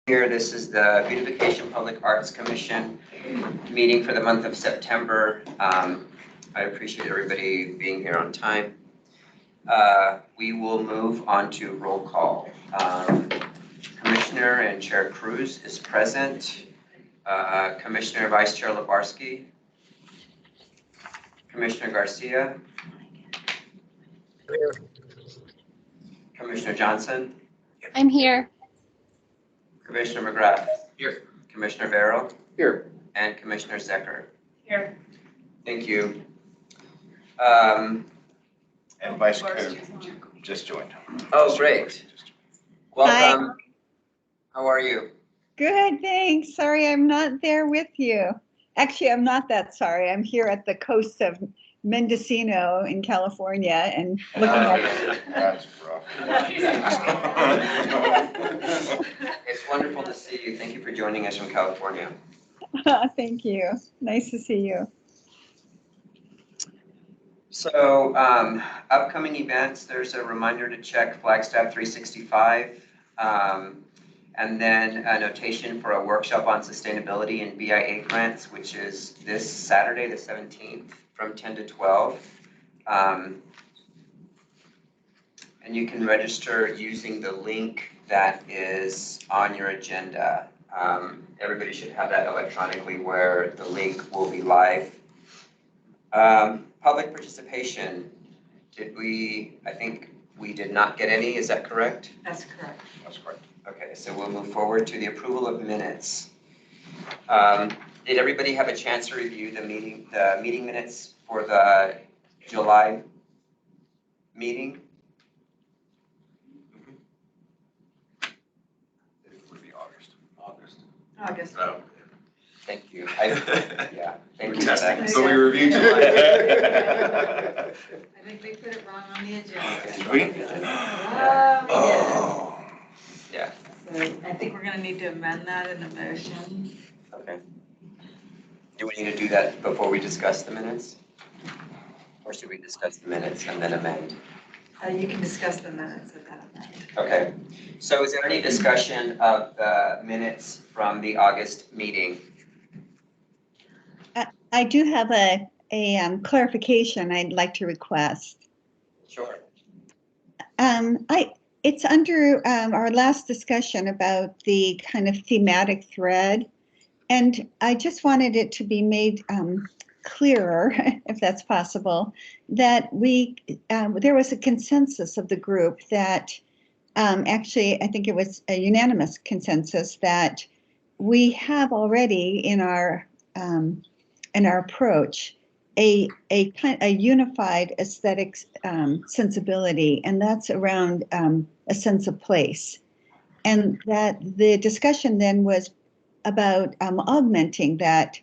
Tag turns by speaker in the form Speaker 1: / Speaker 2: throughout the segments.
Speaker 1: Here, this is the Beautification Public Arts Commission meeting for the month of September. I appreciate everybody being here on time. We will move on to roll call. Commissioner and Chair Cruz is present. Commissioner Vice Chair Lebarsky. Commissioner Garcia.
Speaker 2: Here.
Speaker 1: Commissioner Johnson.
Speaker 3: I'm here.
Speaker 1: Commissioner McGrath.
Speaker 2: Here.
Speaker 1: Commissioner Barrow.
Speaker 2: Here.
Speaker 1: And Commissioner Zecker.
Speaker 3: Here.
Speaker 1: Thank you.
Speaker 2: And Vice Chair just joined.
Speaker 1: Oh, great. Welcome. How are you?
Speaker 4: Good, thanks. Sorry, I'm not there with you. Actually, I'm not that sorry. I'm here at the coast of Mendocino in California and looking at.
Speaker 2: That's rough.
Speaker 1: It's wonderful to see you. Thank you for joining us from California.
Speaker 4: Thank you. Nice to see you.
Speaker 1: So upcoming events, there's a reminder to check Flagstaff 365. And then a notation for a workshop on sustainability and BIA grants, which is this Saturday, the 17th, from 10 to 12. And you can register using the link that is on your agenda. Everybody should have that electronically where the link will be live. Public participation, I think we did not get any, is that correct?
Speaker 3: That's correct.
Speaker 2: That's correct.
Speaker 1: Okay, so we'll move forward to the approval of minutes. Did everybody have a chance to review the meeting minutes for the July meeting?
Speaker 2: It would be August.
Speaker 3: August.
Speaker 2: Oh.
Speaker 1: Thank you. Yeah, thank you for that.
Speaker 2: So we reviewed July.
Speaker 3: I think we put it wrong on the agenda.
Speaker 2: Did we? Oh.
Speaker 1: Yeah,
Speaker 3: So I think we're gonna need to amend that in the motion.
Speaker 1: okay. Do we need to do that before we discuss the minutes? Or should we discuss the minutes and then amend?
Speaker 3: You can discuss the minutes at that amount.
Speaker 1: Okay, so is there any discussion of the minutes from the August meeting?
Speaker 4: I do have a clarification I'd like to request.
Speaker 1: Sure.
Speaker 4: It's under our last discussion about the kind of thematic thread, and I just wanted it to be made clearer, if that's possible, that there was a consensus of the group that actually, I think it was a unanimous consensus that we have already in our approach a unified aesthetic sensibility, and that's around a sense of place. And that the discussion then was about augmenting that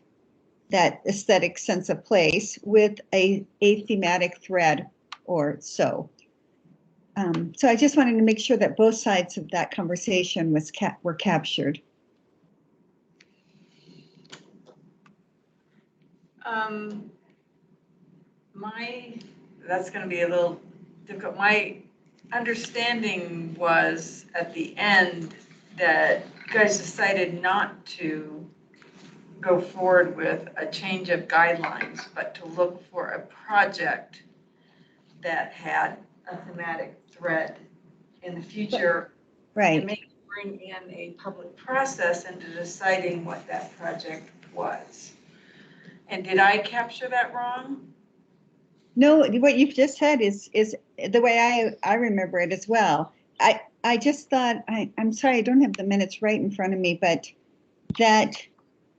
Speaker 4: aesthetic sense of place with a thematic thread or so. So I just wanted to make sure that both sides of that conversation were captured.
Speaker 3: That's gonna be a little difficult. My understanding was at the end that you guys decided not to go forward with a change of guidelines, but to look for a project that had a thematic thread in the future.
Speaker 4: Right.
Speaker 3: And maybe bring in a public process into deciding what that project was. And did I capture that wrong?
Speaker 4: No, what you've just said is the way I remember it as well. I just thought, I'm sorry, I don't have the minutes right in front of me, but that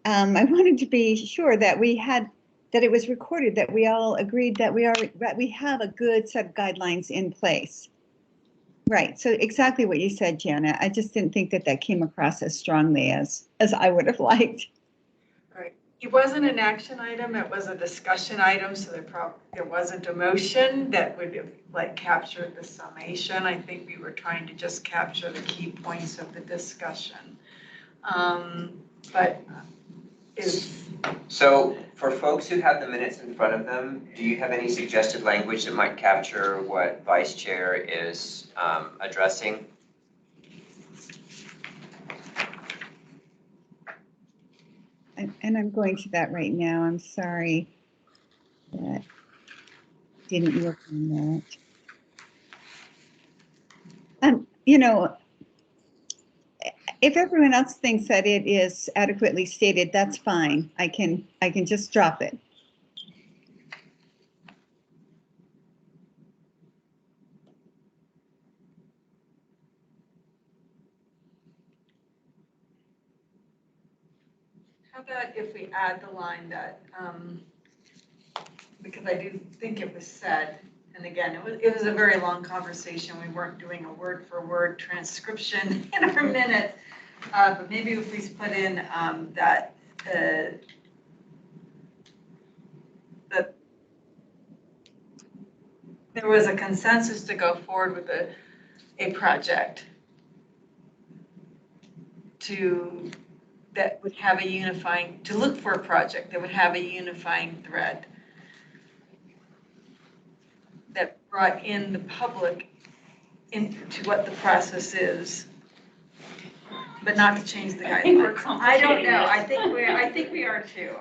Speaker 4: I wanted to be sure that that it was recorded, that we all agreed that we have a good set of guidelines in place. Right, so exactly what you said, Janet. I just didn't think that came across as strongly as I would have liked.
Speaker 3: It wasn't an action item, it was a discussion item, so there wasn't a motion that would have like captured the summation. I think we were trying to just capture the key points of the discussion.
Speaker 1: So for folks who have the minutes in front of them, do you have any suggested language that might capture what Vice Chair is addressing?
Speaker 4: And I'm going to that right now. I'm sorry that didn't work on that. You know, if everyone else thinks that it is adequately stated, that's fine. I can just drop it.
Speaker 3: How about if we add the line that, because I do think it was said, and again, it was a very long conversation. We weren't doing a word for word transcription in our minutes. But maybe if we put in that there was a consensus to go forward with a project that would have a unifying, to look for a project that would have a unifying thread that brought in the public into what the process is, but not to change the guidelines. I don't know. I think we are too.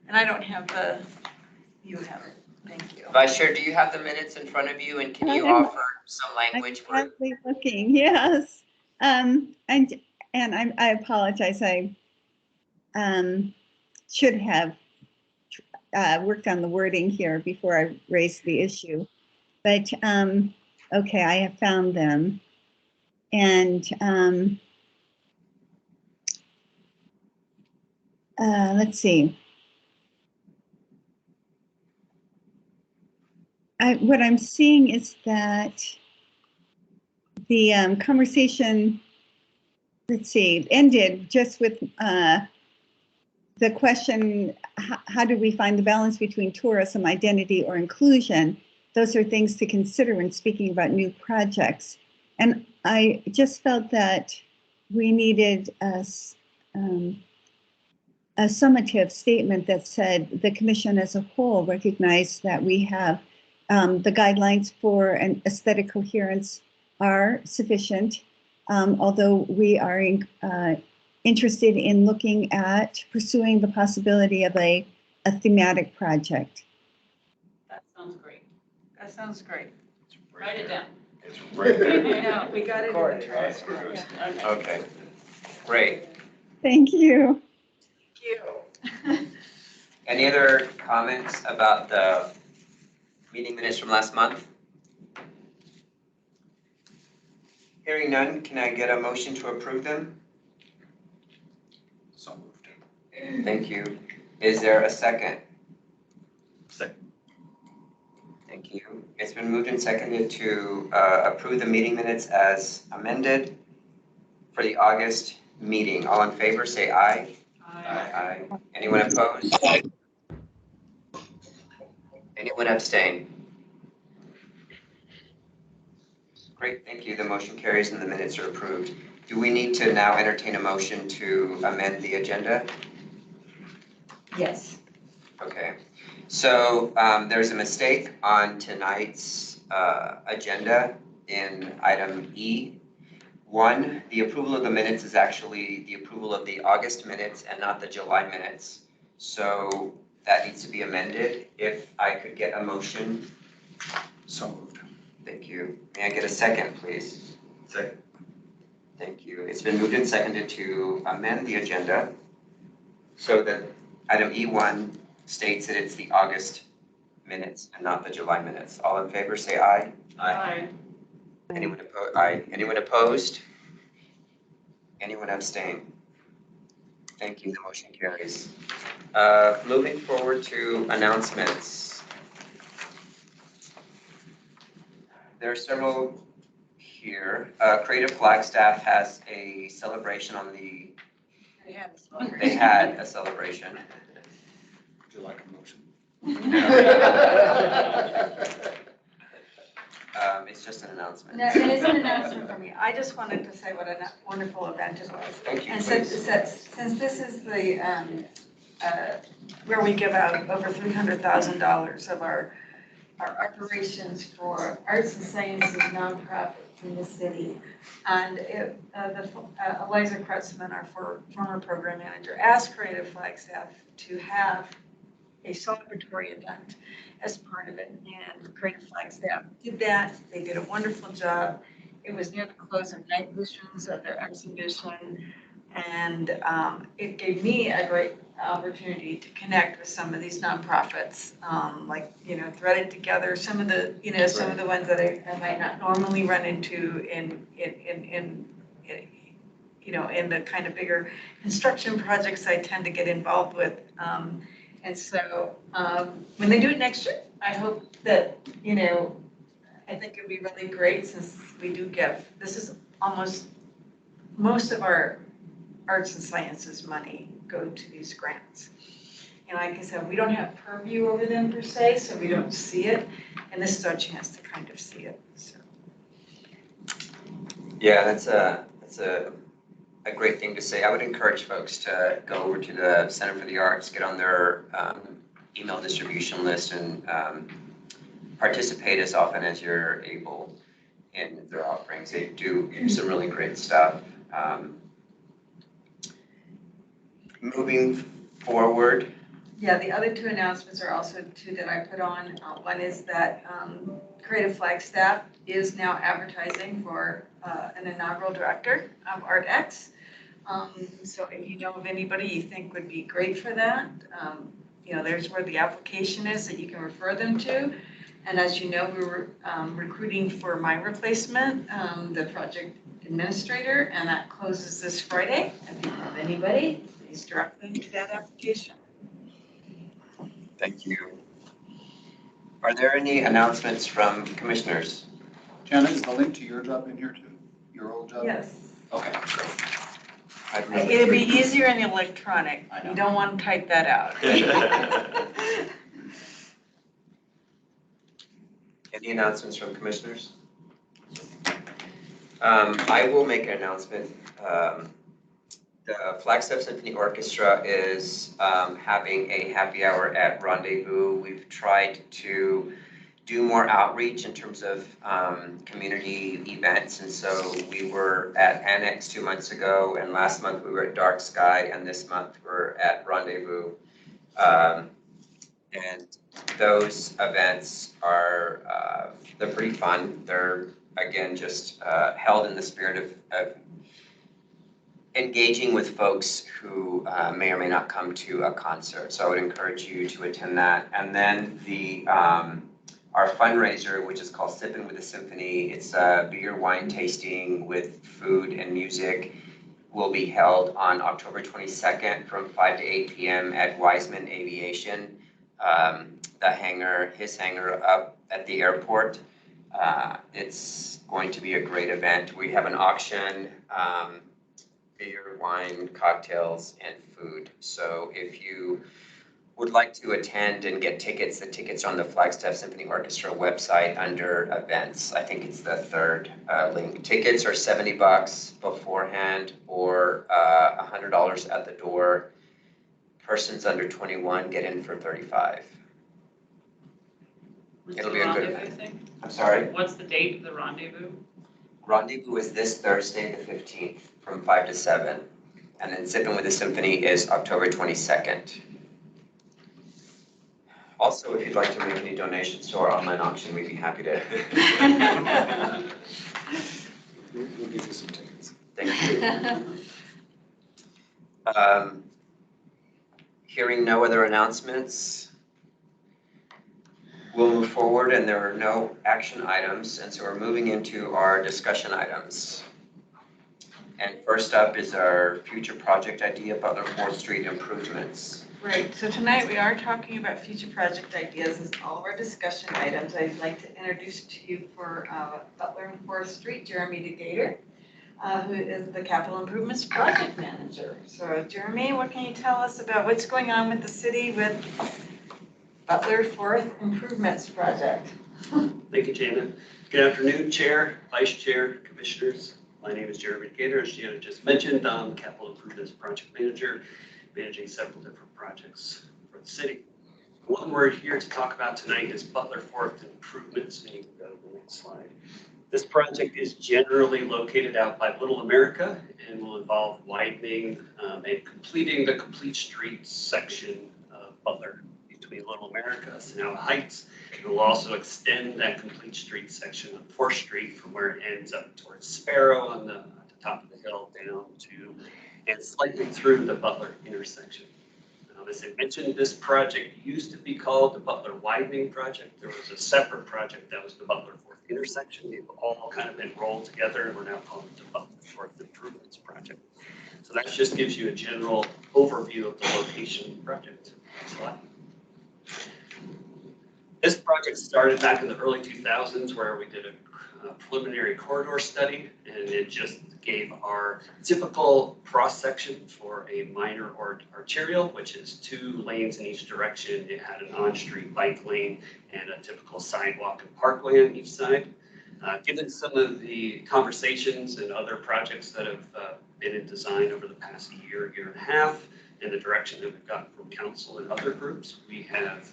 Speaker 3: And I don't have you have it. Thank you.
Speaker 1: Vice Chair, do you have the minutes in front of you, and can you
Speaker 4: I'm-
Speaker 1: offer some language where?
Speaker 4: I'm exactly looking, yes. And I apologize. I should have worked on the wording here before I raised the issue. But okay, I have found them. And let's see. What I'm seeing is that the conversation, let's see, ended just with the question, how do we find the balance between tourism, identity, or inclusion? Those are things to consider when speaking about new projects. And I just felt that we needed a summative statement that said the commission as a whole recognized that we have the guidelines for an aesthetic coherence are sufficient, although we are interested in looking at pursuing the possibility of a thematic project.
Speaker 3: That sounds great. That sounds great.
Speaker 2: It's
Speaker 3: Write it down.
Speaker 2: It's right there.
Speaker 3: Yeah, we got it in the
Speaker 2: Recorded, right?
Speaker 3: transcript.
Speaker 1: Okay, great.
Speaker 4: Thank you.
Speaker 3: Thank you.
Speaker 1: Any other comments about the meeting minutes from last month? Hearing none, can I get a motion to approve them?
Speaker 2: So moved.
Speaker 1: Thank you. Is there a second?
Speaker 2: Second.
Speaker 1: Thank you. It's been moved and seconded to approve the meeting minutes as amended for the August meeting. All in favor, say aye. Aye. Anyone opposed? Anyone abstain? Great, thank you. The motion carries and the minutes are approved. Do we need to now entertain a motion to amend the agenda?
Speaker 3: Yes.
Speaker 1: Okay, so there's a mistake on tonight's agenda in item E. One, the approval of the minutes is actually the approval of the August minutes and not the July minutes. So that needs to be amended. If I could get a motion.
Speaker 2: So moved.
Speaker 1: Thank you. May I get a second, please?
Speaker 2: Second.
Speaker 1: Thank you. It's been moved and seconded to amend the agenda so that item E1 states that it's the August minutes and not the July minutes. All in favor, say aye.
Speaker 3: Aye.
Speaker 1: Anyone opposed? Aye. Anyone opposed? Anyone abstain? Thank you. The motion carries. Moving forward to announcements. There are several here. Creative Flagstaff has a celebration on the, they had a celebration.
Speaker 2: Would you like a motion?
Speaker 1: It's just an announcement.
Speaker 3: No, it is an announcement for me. I just wanted to say what a wonderful event it was.
Speaker 1: Thank you,
Speaker 3: And
Speaker 1: please.
Speaker 3: since this is the, where we give out over $300,000 of our our operations for arts and sciences nonprofits in the city. And Eliza Kretzman, our former program manager, asked Creative Flagstaff to have a celebratory event as part of it. And Creative Flagstaff did that. They did a wonderful job. It was near the close of night visions of their exhibition. And it gave me a great opportunity to connect with some of these nonprofits, like, Threaded Together, some of the ones that I might not normally run into in the kind of bigger construction projects I tend to get involved with. And so when they do it next year, I hope that, I think it'd be really great since we do this is most of our arts and sciences money go to these grants. And like I said, we don't have purview over them per se, so we don't see it. And this is our chance to kind of see it, so.
Speaker 1: Yeah, that's a great thing to say. I would encourage folks to go over to the Center for the Arts, get on their email distribution list and participate as often as you're able in their offerings. They do some really great stuff. Moving forward.
Speaker 3: Yeah, the other two announcements are also two that I put on. One is that Creative Flagstaff is now advertising for an inaugural director of ArtX. So if you know of anybody you think would be great for that, there's where the application is that you can refer them to. And as you know, we were recruiting for my replacement, the project administrator, and that closes this Friday. If you have anybody, please direct them to that application.
Speaker 1: Thank you. Are there any announcements from commissioners?
Speaker 2: Janet, is the link to your job in here too? Your old job?
Speaker 3: Yes.
Speaker 2: Okay, great.
Speaker 3: It'd be easier in the electronic.
Speaker 2: I know.
Speaker 3: You don't want to type that out.
Speaker 1: Any announcements from commissioners? I will make an announcement. The Flagstaff Symphony Orchestra is having a happy hour at Rendezvous. We've tried to do more outreach in terms of community events, and so we were at Annex 2 months ago, and last month we were at Dark Sky, and this month we're at Rendezvous. And those events are they're pretty fun. They're again just held in the spirit of engaging with folks who may or may not come to a concert. So I would encourage you to attend that. And then our fundraiser, which is called Sippin' with the Symphony, it's a beer wine tasting with food and music, will be held on October 22nd from 5 to 8 p.m. at Wiseman Aviation, his hangar up at the airport. It's going to be a great event. We have an auction, beer, wine, cocktails, and food. So if you would like to attend and get tickets, the tickets are on the Flagstaff Symphony Orchestra website under events. I think it's the third link. Tickets are $70 beforehand or $100 at the door. Persons under 21 get in for $35. It'll be a good event. I'm sorry?
Speaker 5: What's the date of the rendezvous?
Speaker 1: Rendezvous is this Thursday, the 15th, from 5 to 7. And then Sippin' with the Symphony is October 22nd. Also, if you'd like to make any donations to our online auction, we'd be happy to.
Speaker 2: We'll give you some tickets.
Speaker 1: Thank you. Hearing no other announcements, we'll move forward, and there are no action items, and so we're moving into our discussion items. And first up is our future project idea, Butler 4th Street improvements.
Speaker 3: Right, so tonight we are talking about future project ideas as all of our discussion items. I'd like to introduce to you for Butler and 4th Street, Jeremy DeGator, who is the Capital Improvements Project Manager. So Jeremy, what can you tell us about what's going on with the city with Butler 4th Improvements Project?
Speaker 6: Thank you, Janet. Good afternoon, Chair, Vice Chair, Commissioners. My name is Jeremy Gator. As Janet just mentioned, I'm Capital Improvements Project Manager, managing several different projects for the city. The one we're here to talk about tonight is Butler Fork improvements, and you can go to the next slide. This project is generally located out by Little America and will involve widening and completing the complete street section of Butler between Little America and Sonoma Heights. It will also extend that complete street section of 4th Street from where it ends up towards Sparrow on the top of the hill down to and slightly through the Butler intersection. As I mentioned, this project used to be called the Butler Widening Project. There was a separate project that was the Butler Fork intersection. They've all kind of been rolled together, and we're now calling it the Butler Fork Improvements Project. So that just gives you a general overview of the location of the project. Next slide. This project started back in the early 2000s where we did a preliminary corridor study, and it just gave our typical cross-section for a minor or arterial, which is 2 lanes in each direction. It had an on-street bike lane and a typical sidewalk and parkway on each side. Given some of the conversations and other projects that have been in design over the past year and a half, and the direction that we've gotten from council and other groups, we have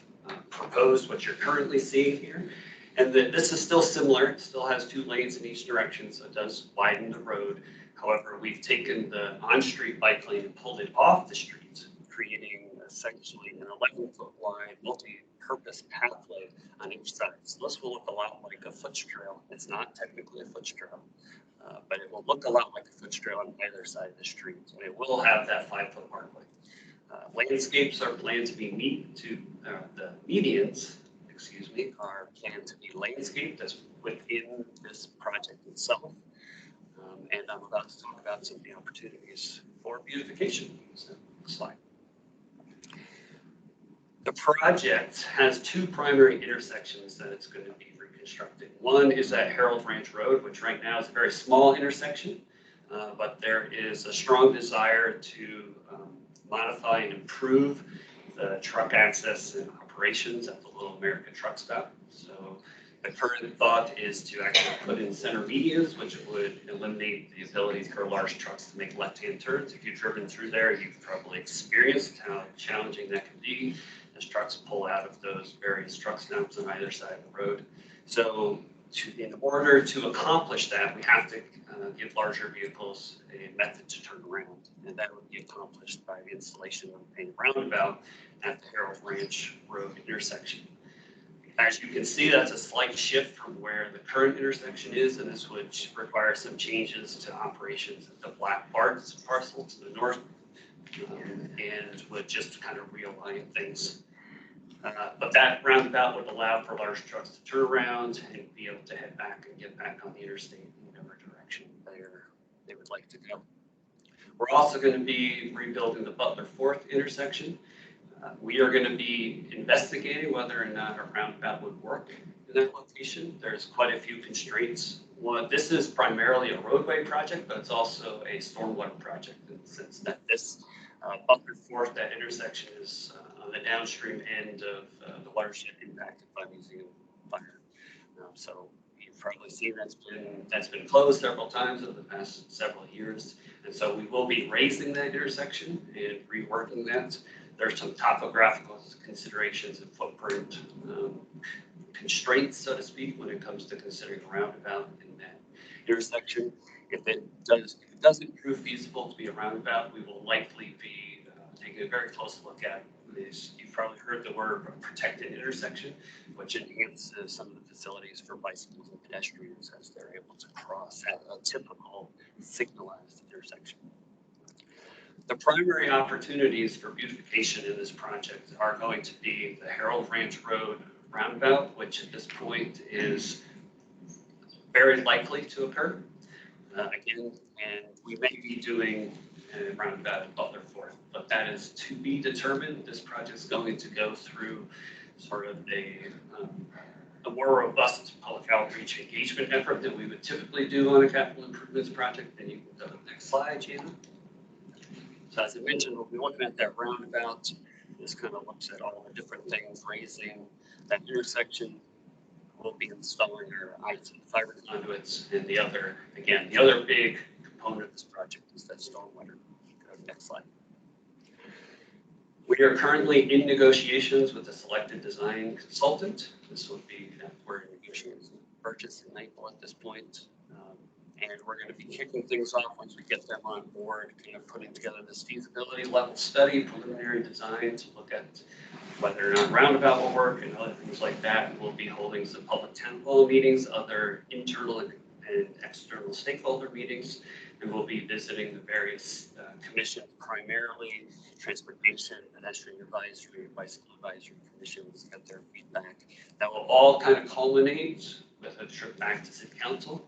Speaker 6: proposed what you're currently seeing here. And this is still similar. It still has 2 lanes in each direction, so it does widen the road. However, we've taken the on-street bike lane and pulled it off the street, creating essentially an 11-foot wide multi-purpose pathway on each side. So this will look a lot like a foot trail. It's not technically a foot trail, but it will look a lot like a foot trail on either side of the street. And it will have that 5-foot parkway. Landscapes are planned to be the medians, are planned to be landscaped as within this project itself. And I'm about to talk about some of the opportunities for beautification. So, slide. The project has 2 primary intersections that it's going to be reconstructed. One is at Harold Ranch Road, which right now is a very small intersection, but there is a strong desire to modify and improve the truck access and operations at the Little America truck stop. So the current thought is to actually put in center medians, which would eliminate the ability for large trucks to make left-hand turns. If you've driven through there, you've probably experienced how challenging that can be as trucks pull out of those various truck stops on either side of the road. So in order to accomplish that, we have to give larger vehicles a method to turn around, and that would be accomplished by the installation of a roundabout at the Harold Ranch Road intersection. As you can see, that's a slight shift from where the current intersection is, and this would require some changes to operations at the Black Bards parcel to the north, and would just kind of realign things. But that roundabout would allow for large trucks to turn around and be able to head back and get back on the interstate in whatever direction they would like to go. We're also going to be rebuilding the Butler Fork intersection. We are going to be investigating whether or not a roundabout would work in that location. There's quite a few constraints. This is primarily a roadway project, but it's also a stormwater project in the sense that this Butler Fork, that intersection is on the downstream end of the watershed impacted by museum fire. So you've probably seen that's been closed several times over the past several years. And so we will be raising that intersection and reworking that. There's some topographical considerations and footprint constraints, so to speak, when it comes to considering a roundabout in that intersection. If it doesn't prove feasible to be a roundabout, we will likely be taking a very close look at this. You've probably heard the word protected intersection, which enhances some of the facilities for bicycles and pedestrians as they're able to cross at a typical signalized intersection. The primary opportunities for beautification in this project are going to be the Harold Ranch Road roundabout, which at this point is very likely to occur. Again, and we may be doing a roundabout at Butler Fork, but that is to be determined. This project is going to go through sort of a more robust public outreach engagement effort than we would typically do on a capital improvements project. And you can go to the next slide, Gina. So as I mentioned, we'll be looking at that roundabout. This kind of looks at all the different things, raising that intersection. We'll be installing our IT fiber conduits, and the other big component of this project is that stormwater. Go to the next slide. We are currently in negotiations with a selected design consultant. This would be, we're in negotiations with purchase in April at this point. And we're going to be kicking things off once we get them on board, kind of putting together this feasibility level study, preliminary design to look at whether or not roundabout will work and other things like that. We'll be holding some public town hall meetings, other internal and external stakeholder meetings, and we'll be visiting the various commissions, primarily transportation, pedestrian advisory, bicycle advisory commissions, get their feedback. That will all kind of culminate with a trip back to city council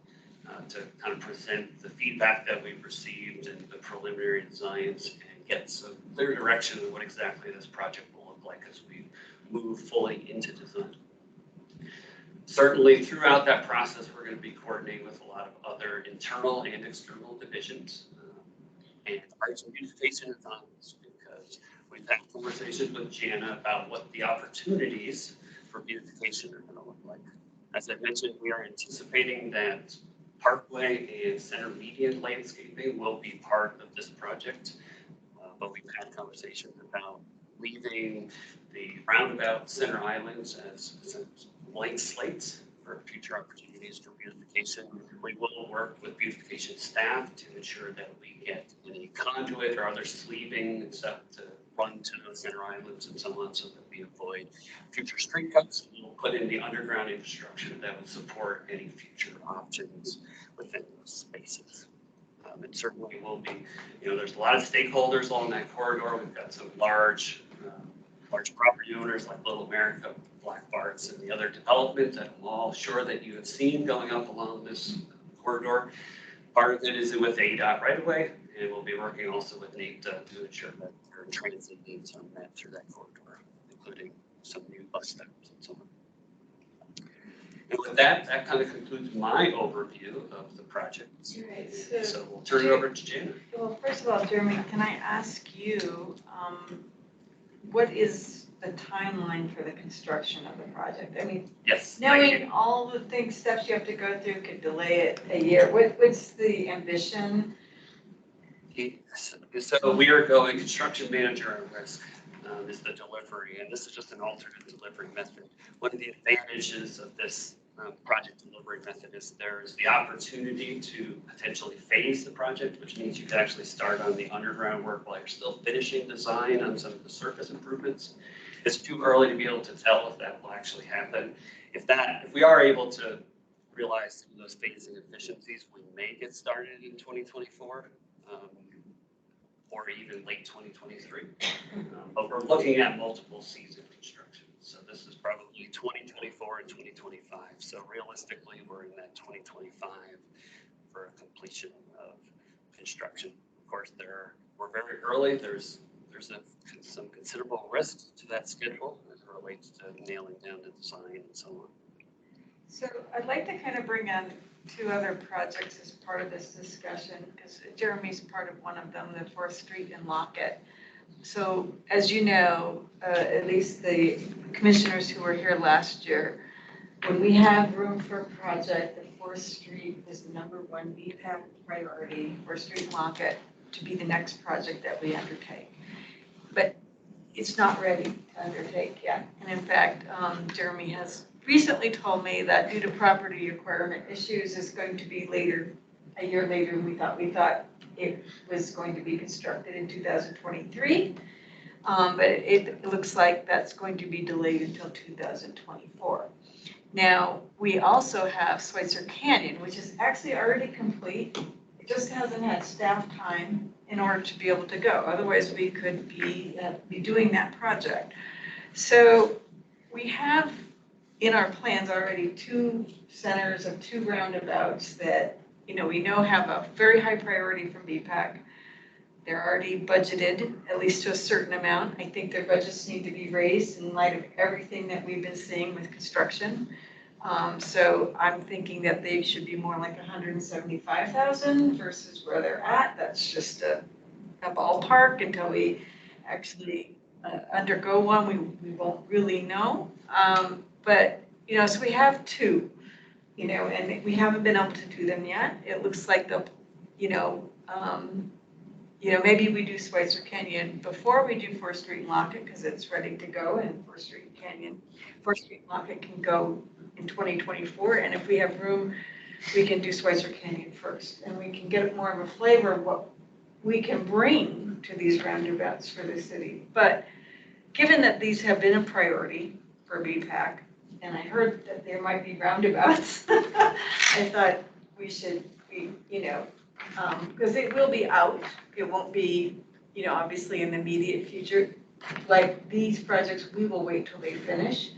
Speaker 6: to kind of present the feedback that we've received and the preliminary designs and get some clear direction of what exactly this project will look like as we move fully into design. Certainly throughout that process, we're going to be coordinating with a lot of other internal and external divisions. And Arts and Beautification is on this because we've had conversations with Jana about what the opportunities for beautification are going to look like. As I mentioned, we are anticipating that Parkway and center median landscaping will be part of this project, but we've had conversations about leaving the roundabout center islands as blank slates for future opportunities for beautification. We will work with beautification staff to ensure that we get any conduit or other sleeving and stuff to run to those center islands and so on, so that we avoid future street cuts. We'll put in the underground infrastructure that would support any future options within those spaces. And certainly will be, there's a lot of stakeholders along that corridor. We've got some large property owners like Little America, Black Barts, and the other development that I'm all sure that you have seen going up along this corridor. Part of it is with ADOT right away, and we'll be working also with NAPTA to ensure that their transit needs are met through that corridor, including some new bus stops and so on. And with that, that kind of concludes my overview of the project.
Speaker 3: Right,
Speaker 6: So we'll turn it over to Jana.
Speaker 3: Well, first of all, Jeremy, can I ask you, what is the timeline for the construction of the project? I mean,
Speaker 6: Yes.
Speaker 3: knowing all the steps you have to go through could delay it a year. What's the ambition?
Speaker 6: So we are going construction manager at risk is the delivery, and this is just an alternate delivery method. One of the advantages of this project delivery method is there's the opportunity to potentially phase the project, which means you can actually start on the underground work while you're still finishing design on some of the surface improvements. It's too early to be able to tell if that will actually happen. If we are able to realize some of those phasing efficiencies, we may get started in 2024. Or even late 2023, but we're looking at multiple season construction. So this is probably 2024 and 2025. So realistically, we're in that 2025 for a completion of construction. Of course, we're very early. There's some considerable risk to that schedule as it relates to nailing down the design and so on.
Speaker 3: So I'd like to kind of bring on two other projects as part of this discussion, because Jeremy's part of one of them, the 4th Street and Lockett. So as you know, at least the commissioners who were here last year, when we have room for a project, the 4th Street is the #1 BPAC priority, 4th Street and Lockett, to be the next project that we undertake. But it's not ready to undertake yet. And in fact, Jeremy has recently told me that due to property requirement issues is going to be a year later than we thought. We thought it was going to be constructed in 2023, but it looks like that's going to be delayed until 2024. Now, we also have Schweitzer Canyon, which is actually already complete. It just hasn't had staff time in order to be able to go. Otherwise, we could be doing that project. So we have in our plans already 2 centers of 2 roundabouts that, we know have a very high priority from BPAC. They're already budgeted, at least to a certain amount. I think their budgets need to be raised in light of everything that we've been seeing with construction. So I'm thinking that they should be more like 175,000 versus where they're at. That's just a ballpark. Until we actually undergo one, we won't really know. But, so we have 2, and we haven't been able to do them yet. It looks like maybe we do Schweitzer Canyon before we do 4th Street and Lockett, because it's ready to go, and 4th Street and 4th Street and Lockett can go in 2024, and if we have room, we can do Schweitzer Canyon first, and we can get more of a flavor of what we can bring to these roundabouts for the city. But given that these have been a priority for BPAC, and I heard that there might be roundabouts, I thought we should be, because it will be out. It won't be, obviously in the immediate future. Like these projects, we will wait till they finish.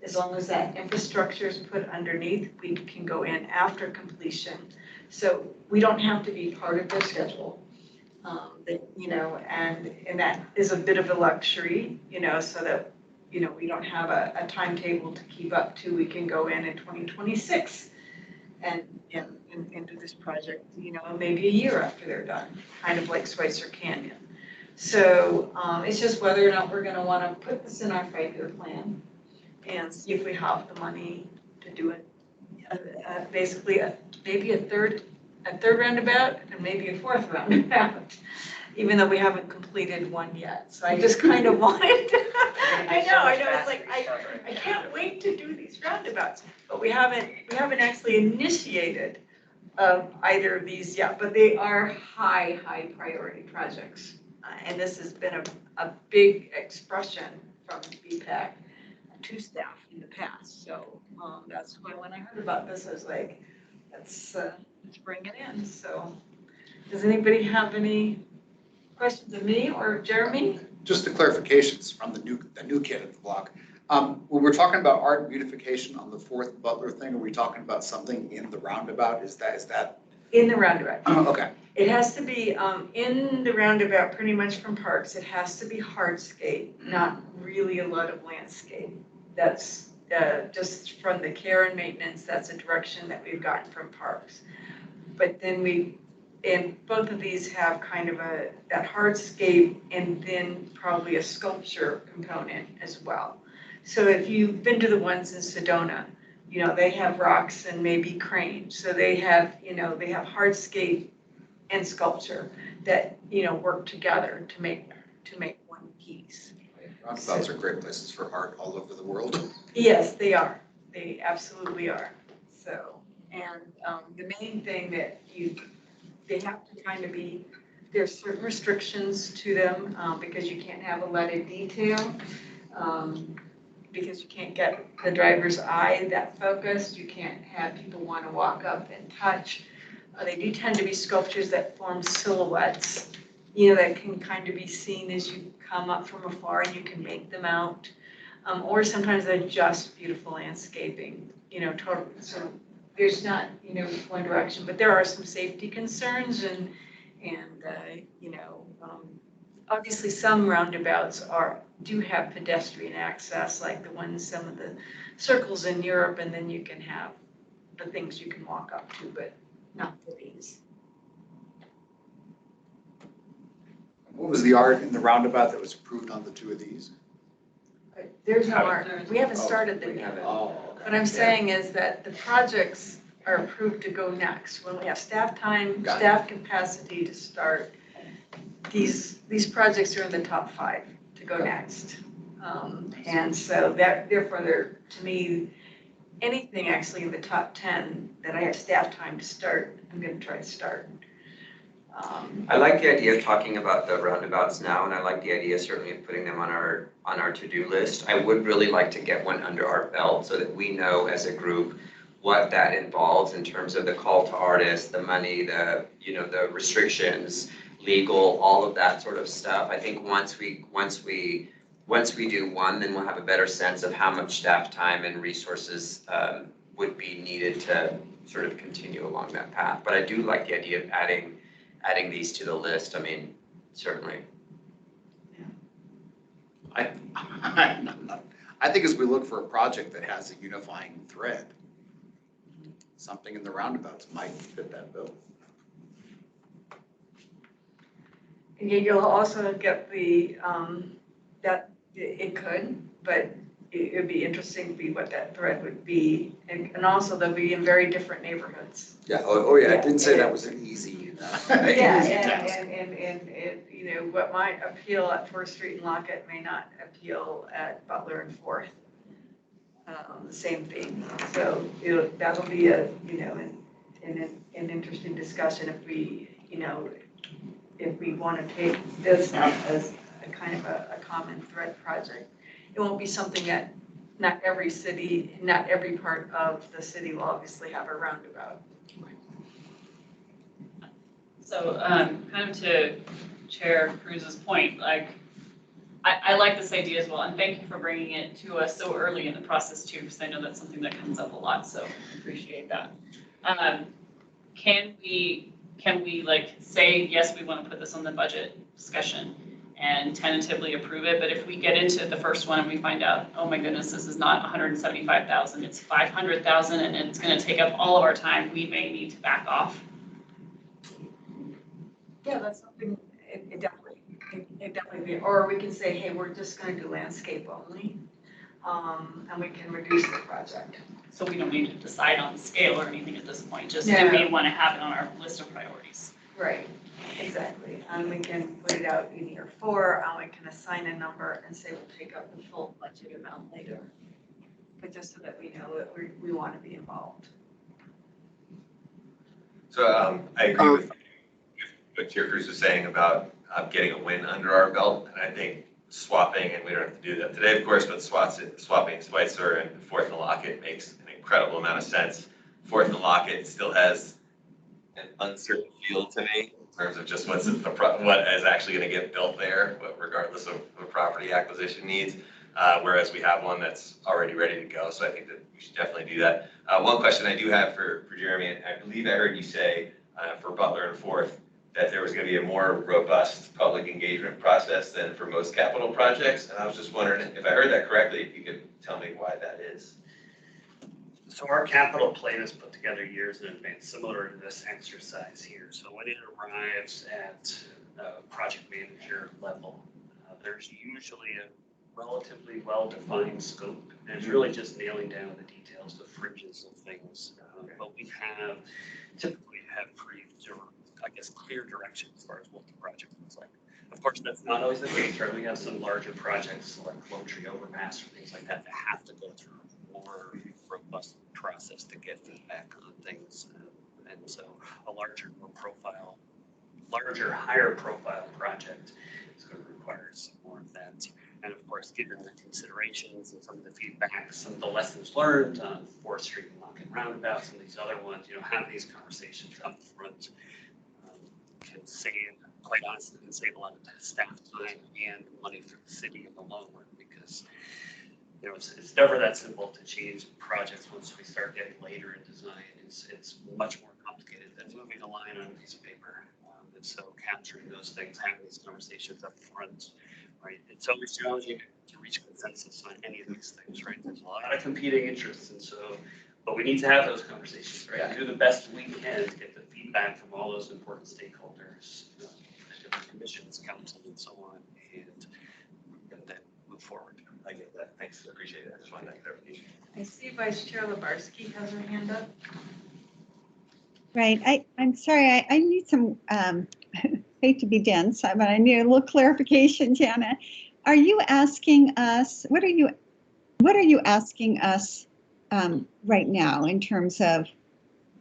Speaker 3: As long as that infrastructure is put underneath, we can go in after completion. So we don't have to be part of their schedule. And that is a bit of a luxury, so that, we don't have a timetable to keep up to. We can go in 2026 and do this project, maybe a year after they're done, kind of like Schweitzer Canyon. So it's just whether or not we're gonna wanna put this in our 5-year plan and see if we have the money to do it. Basically, maybe a third roundabout and maybe a 4th roundabout, even though we haven't completed one yet. So I just kind of wanted to, I know, it's like, I can't wait to do these roundabouts, but we haven't actually initiated either of these yet, but they are high priority projects. And this has been a big expression from BPAC to staff in the past. So that's why when I heard about this, I was like, let's bring it in. So does anybody have any questions of me or Jeremy?
Speaker 2: Just the clarifications from the new kid at the block. When we're talking about art and beautification on the 4th Butler thing, are we talking about something in the roundabout? Is that?
Speaker 3: In the roundabout.
Speaker 2: Okay.
Speaker 3: It has to be in the roundabout, pretty much from Parks. It has to be hardscape, not really a lot of landscape. That's just from the care and maintenance. That's a direction that we've gotten from Parks. But then and both of these have kind of that hardscape and then probably a sculpture component as well. So if you've been to the ones in Sedona, they have rocks and maybe cranes. So they have hardscape and sculpture that, work together to make one piece.
Speaker 2: Roundabouts are great places for art all over the world.
Speaker 3: Yes, they are. They absolutely are. So, and the main thing that they have to kind of be, there's certain restrictions to them because you can't have a leaded detail. Because you can't get the driver's eye that focused. You can't have people want to walk up and touch. They do tend to be sculptures that form silhouettes, that can kind of be seen as you come up from afar and you can make them out. Or sometimes they're just beautiful landscaping, total. So there's not, one direction, but there are some safety concerns and obviously some roundabouts do have pedestrian access, like the ones, some of the circles in Europe, and then you can have the things you can walk up to, but not for these.
Speaker 2: What was the art in the roundabout that was approved on the 2 of these?
Speaker 3: There's no art. We haven't started them yet.
Speaker 2: Oh,
Speaker 3: What I'm saying is that the projects are approved to go next. When we have staff time, staff capacity to start, these projects are in the top 5 to go next. And so therefore they're, to me, anything actually in the top 10 that I have staff time to start, I'm going to try to start.
Speaker 1: I like the idea of talking about the roundabouts now, and I like the idea certainly of putting them on our to-do list. I would really like to get one under our belt so that we know as a group what that involves in terms of the call to artists, the money, the restrictions, legal, all of that sort of stuff. I think once we do one, then we'll have a better sense of how much staff time and resources would be needed to sort of continue along that path. But I do like the idea of adding these to the list. I mean, certainly.
Speaker 2: I think as we look for a project that has a unifying thread, something in the roundabouts might fit that bill.
Speaker 3: And you'll also get the, that it could, but it would be interesting to see what that thread would be. And also they'll be in very different neighborhoods.
Speaker 2: Yeah, oh yeah, I
Speaker 3: Yeah,
Speaker 2: didn't say
Speaker 3: it
Speaker 2: that
Speaker 3: is.
Speaker 2: was an easy,
Speaker 3: Yeah,
Speaker 2: Easy
Speaker 3: and,
Speaker 2: task.
Speaker 3: you know, what might appeal at 4th Street and Lockett may not appeal at Butler and 4th. The same thing. So that'll be a, you know, an interesting discussion if we, you know, if we want to take this up as a kind of a common thread project. It won't be something that not every city, not every part of the city will obviously have a roundabout.
Speaker 5: So, kind of to Chair Cruz's point, like, I like this idea as well, and thank you for bringing it to us so early in the process too, because I know that's something that comes up a lot, so appreciate that. Can we like say, yes, we want to put this on the budget discussion and tentatively approve it, but if we get into the first one and we find out, oh my goodness, this is not 175,000, it's 500,000, and it's going to take up all of our time, we may need to back off.
Speaker 3: Yeah, that's something, it definitely, or we can say, hey, we're just gonna do landscape only, and we can reduce the project.
Speaker 5: So we don't need to decide on scale or anything at this point, just
Speaker 3: No.
Speaker 5: do we want to have it on our list of priorities?
Speaker 3: Right, exactly, and we can put it out in year 4, and we can assign a number and say we'll take up the full budget amount later. But just so that we know that we want to be involved.
Speaker 7: So I agree with what Chair Cruz was saying about getting a win under our belt, and I think swapping, and we don't have to do that today, of course, but swapping Schweitzer and 4th and Lockett makes an incredible amount of sense. 4th and Lockett still has an uncertain feel to me in terms of just what is actually going to get built there, regardless of what property acquisition needs. Whereas we have one that's already ready to go, so I think that we should definitely do that. One question I do have for Jeremy, and I believe I heard you say for Butler and 4th that there was going to be a more robust public engagement process than for most capital projects, and I was just wondering if I heard that correctly, if you could tell me why that is.
Speaker 6: So our capital plan is put together years in advance, similar to this exercise here. So when it arrives at project manager level, there's usually a relatively well-defined scope, and it's really just nailing down the details, the fringes of things. But we typically have pretty, I guess, clear direction as far as what the project looks like. Of course, that's not always the case, right? We have some larger projects like Flow Tree Overpass or things like that that have to go through a more robust process to get feedback on things. And so a larger, higher profile project is going to require some more of that. And of course, given the considerations and some of the feedback, some of the lessons learned on 4th Street and Lockett Roundabout, some of these other ones, have these conversations up front can save, quite honestly, can save a lot of staff time and money for the city in the long run, because it's never that simple to change projects once we start getting later in design. It's much more complicated than moving a line on a piece of paper. And so capturing those things, having these conversations up front, right? It's always challenging to reach consensus on any of these things, right? There's a lot of competing interests, and so, but we need to have those conversations, right? Yeah. Do the best we can to get the feedback from all those important stakeholders, the different commissions, council, and so on, and then move forward.
Speaker 7: I get that. Thanks. Appreciate it. I just wanted that clarification.
Speaker 3: I see Vice Chair Lebarski has her hand up.
Speaker 4: Right. I'm sorry. I need some, hate to be dense, but I need a little clarification, Jana. Are you asking us, what are you asking us right now in terms of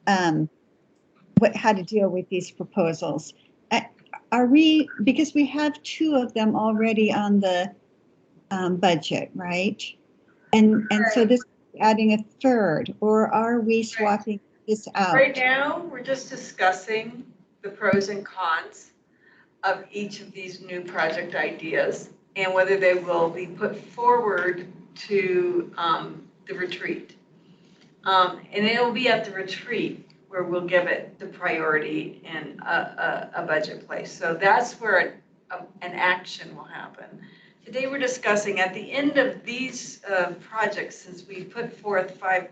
Speaker 4: how to deal with these proposals? Are we, because we have 2 of them already on the budget, right? And so this is adding a 3rd, or are we swapping this out?
Speaker 3: Right now, we're just discussing the pros and cons of each of these new project ideas and whether they will be put forward to the retreat. And it will be at the retreat where we'll give it the priority in a budget place. So that's where an action will happen. Today we're discussing at the end of these projects, since we put forth 5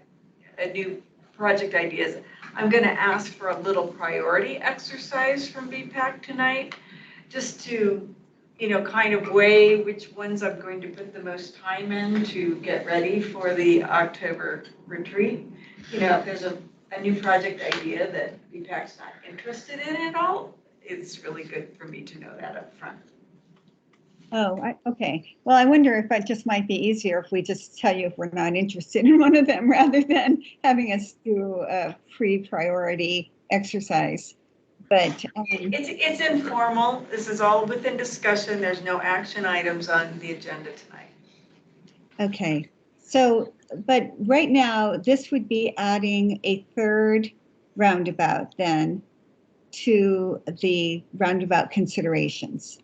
Speaker 3: new project ideas, I'm going to ask for a little priority exercise from BPAC tonight, just to, kind of weigh which ones I'm going to put the most time in to get ready for the October retreat. If there's a new project idea that BPAC's not interested in at all, it's really good for me to know that up front.
Speaker 4: Oh, okay. Well, I wonder if it just might be easier if we just tell you if we're not interested in one of them rather than having us do a pre-priority exercise. But
Speaker 3: It's informal. This is all within discussion. There's no action items on the agenda tonight.
Speaker 4: okay, so, but right now, this would be adding a third roundabout then to the roundabout considerations.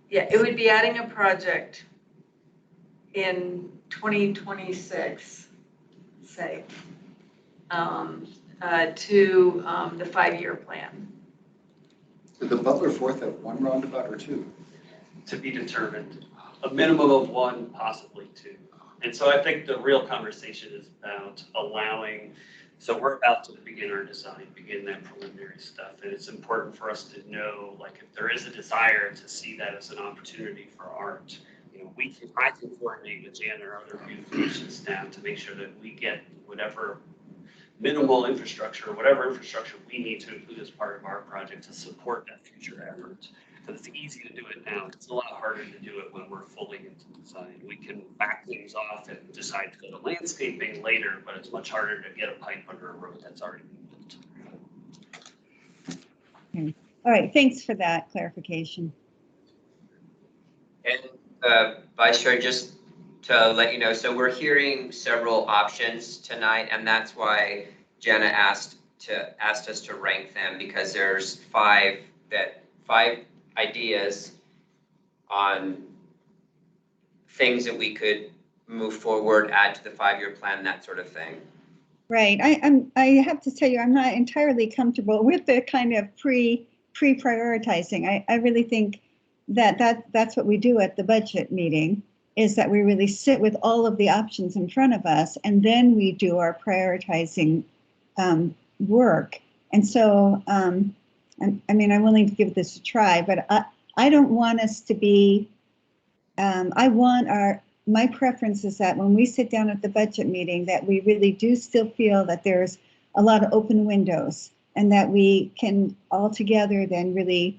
Speaker 3: Yeah, it would be adding a project in 2026, say, to the 5-year plan.
Speaker 2: Did the Butler Fourth have one roundabout or two?
Speaker 6: To be determined, a minimum of one, possibly two. And so I think the real conversation is about allowing, so we're about to begin our design, begin that preliminary stuff. And it's important for us to know, like, if there is a desire to see that as an opportunity for art, you know, I can coordinate with Jan or other beautification staff to make sure that we get whatever minimal infrastructure, whatever infrastructure we need to include as part of our project to support that future effort. Because it's easy to do it now. It's a lot harder to do it when we're fully into design. We can back things off and decide to go to landscaping later, but it's much harder to get a pipe under a road that's already been built.
Speaker 4: All right, thanks for that clarification.
Speaker 1: And Vice Chair, just to let you know, so we're hearing several options tonight, and that's why Jenna asked us to rank them, because there's five ideas on things that we could move forward, add to the 5-year plan, that sort of thing.
Speaker 4: Right. I have to tell you, I'm not entirely comfortable with the kind of pre-prioritizing. I really think that's what we do at the budget meeting, is that we really sit with all of the options in front of us, and then we do our prioritizing work. And so, I mean, I'm willing to give this a try, but I don't want us to be, my preference is that when we sit down at the budget meeting, that we really do still feel that there's a lot of open windows, and that we can all together then really,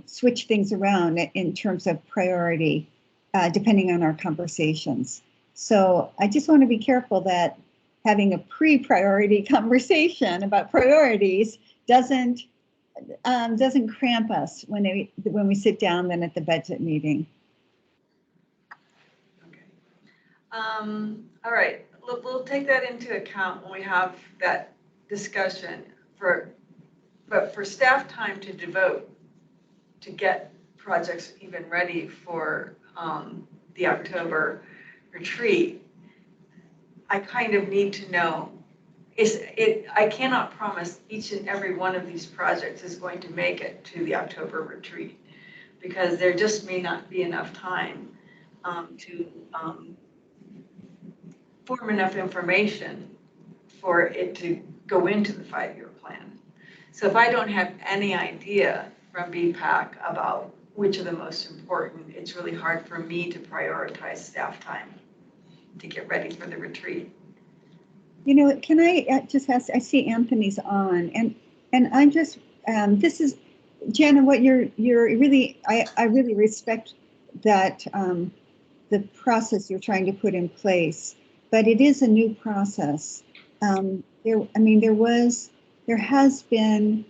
Speaker 4: switch things around in terms of priority, depending on our conversations. So I just want to be careful that having a pre-priority conversation about priorities doesn't cramp us when we sit down then at the budget meeting.
Speaker 3: Okay. All right, we'll take that into account when we have that discussion but for staff time to devote to get projects even ready for the October retreat, I kind of need to know, I cannot promise each and every one of these projects is going to make it to the October retreat, because there just may not be enough time to form enough information for it to go into the 5-year plan. So if I don't have any idea from BPAC about which are the most important, it's really hard for me to prioritize staff time to get ready for the retreat.
Speaker 4: You know, can I just ask, I see Anthony's on, and I'm just, this is, Jenna, what you're really, I really respect that, the process you're trying to put in place, but it is a new process. There has been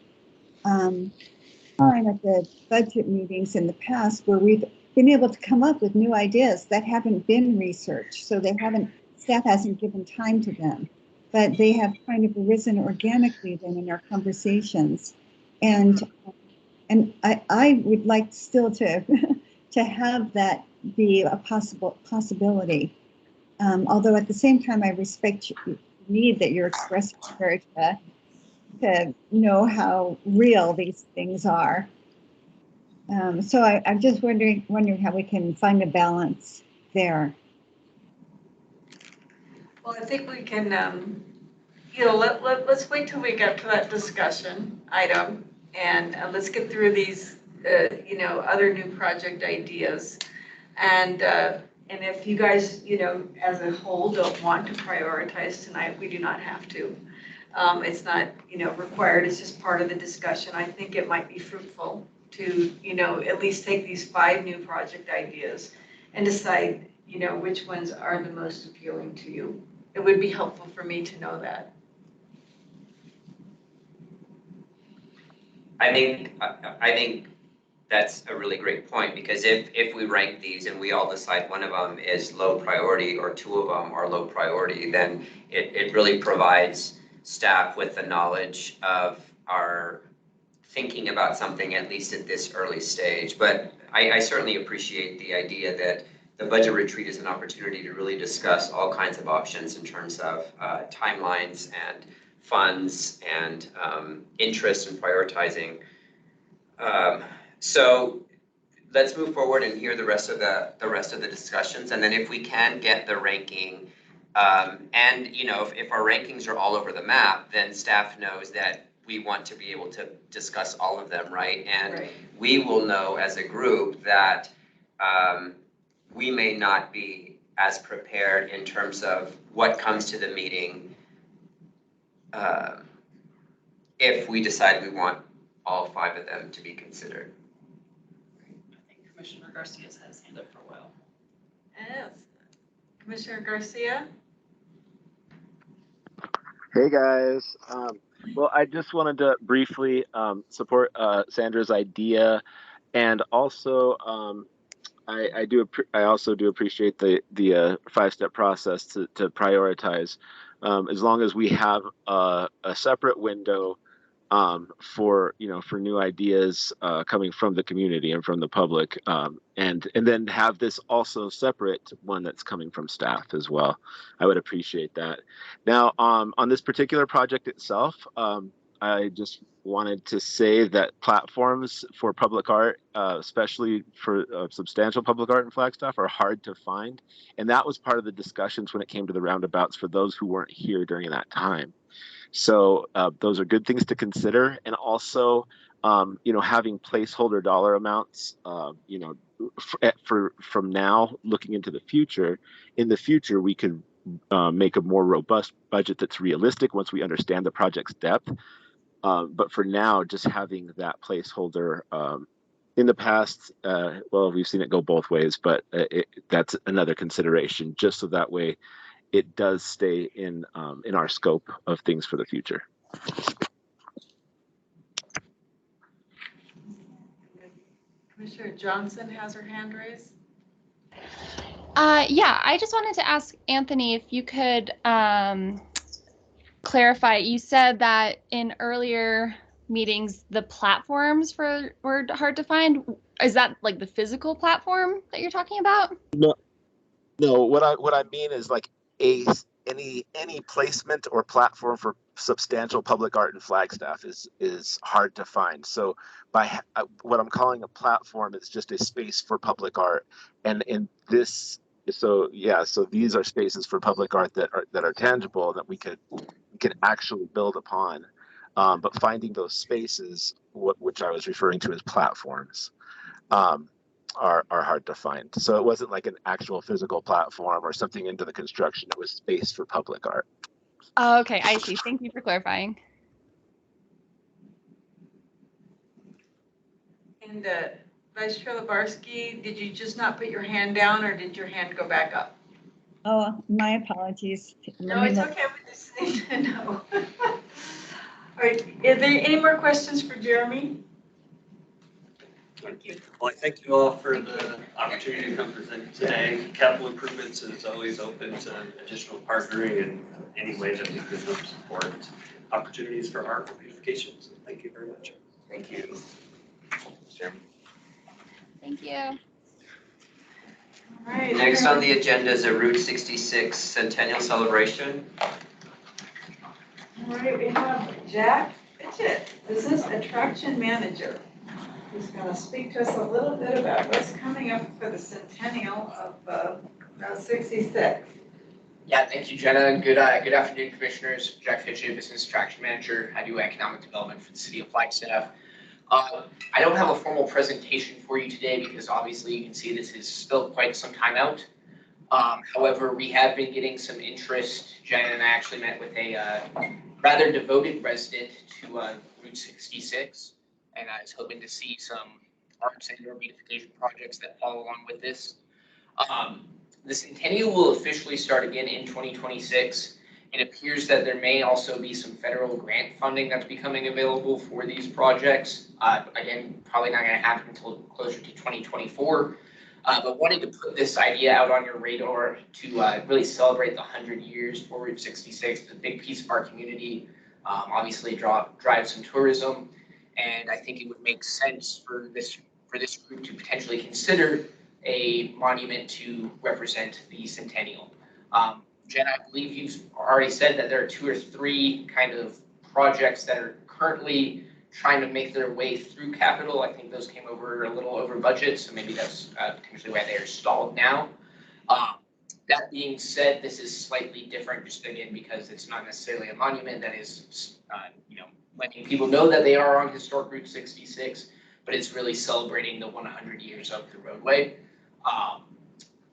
Speaker 4: time at the budget meetings in the past where we've been able to come up with new ideas that haven't been researched, so staff hasn't given time to them, but they have kind of arisen organically then in our conversations, and I would like still to to have that be a possibility. Although at the same time, I respect the need that you're expressing here to know how real these things are. So I'm just wondering how we can find a balance there.
Speaker 3: Well, I think we can, let's wait till we get to that discussion item, and let's get through these, other new project ideas. And And if you guys, as a whole don't want to prioritize tonight, we do not have to. It's not, required, it's just part of the discussion. I think it might be fruitful to, at least take these 5 new project ideas and decide, which ones are the most appealing to you. It would be helpful for me to know that.
Speaker 1: I think that's a really great point, because if we rank these and we all decide one of them is low priority or 2 of them are low priority, then it really provides staff with the knowledge of our thinking about something, at least at this early stage. But I certainly appreciate the idea that the budget retreat is an opportunity to really discuss all kinds of options in terms of timelines and funds and interest in prioritizing. So let's move forward and hear the rest of the discussions, and then if we can get the ranking, and if our rankings are all over the map, then staff knows that we want to be able to discuss all of them, right? And
Speaker 3: Right.
Speaker 1: we will know as a group that we may not be as prepared in terms of what comes to the meeting if we decide we want all 5 of them to be considered.
Speaker 5: I think Commissioner Garcia's had his hand up for a while.
Speaker 3: Yes. Commissioner Garcia?
Speaker 8: Hey guys. Well, I just wanted to briefly support Sandra's idea, and also I also do appreciate the 5-step process to prioritize, as long as we have a separate window for new ideas coming from the community and from the public, and then have this also separate one that's coming from staff as well. I would appreciate that. Now, on this particular project itself, I just wanted to say that platforms for public art, especially for substantial public art in Flagstaff, are hard to find. And that was part of the discussions when it came to the roundabouts for those who weren't here during that time. So those are good things to consider. And also, having placeholder dollar amounts, from now looking into the future, in the future, we could make a more robust budget that's realistic once we understand the project's depth. But for now, just having that placeholder, in the past, well, we've seen it go both ways, but that's another consideration, just so that way it does stay in our scope of things for the future.
Speaker 3: Commissioner Johnson has her hand raised.
Speaker 9: Yeah, I just wanted to ask Anthony if you could clarify. You said that in earlier meetings, the platforms were hard to find. Is that like the physical platform that you're talking about?
Speaker 8: No, what I mean is like any placement or platform for substantial public art in Flagstaff is hard to find. So by what I'm calling a platform is just a space for public art, and in this, so these are spaces for public art that are tangible, that we can actually build upon. But finding those spaces, which I was referring to as platforms, are hard to find. So it wasn't like an actual physical platform or something into the construction. It was space for public art.
Speaker 9: Oh, okay, I see. Thank you for clarifying.
Speaker 3: And Vice Chair Lebarsky, did you just not put your hand down, or did your hand go back up?
Speaker 4: Oh, my apologies.
Speaker 3: No, it's okay. We just need to know. All right, are there any more questions for Jeremy?
Speaker 5: Thank you.
Speaker 6: Well, I thank you all for the opportunity to come present today. Capital Improvements is always open to additional partnering in any way that we can help support opportunities for art beautification. So thank you very much.
Speaker 1: Thank you.
Speaker 9: Thank you.
Speaker 3: All right.
Speaker 1: Next on the agenda is a Route 66 Centennial Celebration.
Speaker 3: All right, we have Jack Fitchett, Business Attraction Manager, who's going to speak to us a little bit about what's coming up for the centennial of Route 66.
Speaker 10: Yeah, thank you, Jenna. Good afternoon, commissioners. Jack Fitchett, Business Attraction Manager. I do economic development for the city of Flagstaff. I don't have a formal presentation for you today because obviously you can see this is still quite some time out. However, we have been getting some interest. Jen and I actually met with a rather devoted resident to Route 66, and I was hoping to see some parks and or beautification projects that follow along with this. The Centennial will officially start again in 2026. It appears that there may also be some federal grant funding that's becoming available for these projects. Again, probably not going to happen until closer to 2024. But wanted to put this idea out on your radar to really celebrate the 100 years for Route 66. It's a big piece of our community. Obviously, drive some tourism, and I think it would make sense for this group to potentially consider a monument to represent the centennial. Jen, I believe you've already said that there are 2 or 3 kind of projects that are currently trying to make their way through capital. I think those came over a little over budget, so maybe that's potentially why they are stalled now. That being said, this is slightly different, just again because it's not necessarily a monument that is, letting people know that they are on historic Route 66, but it's really celebrating the 100 years of the roadway.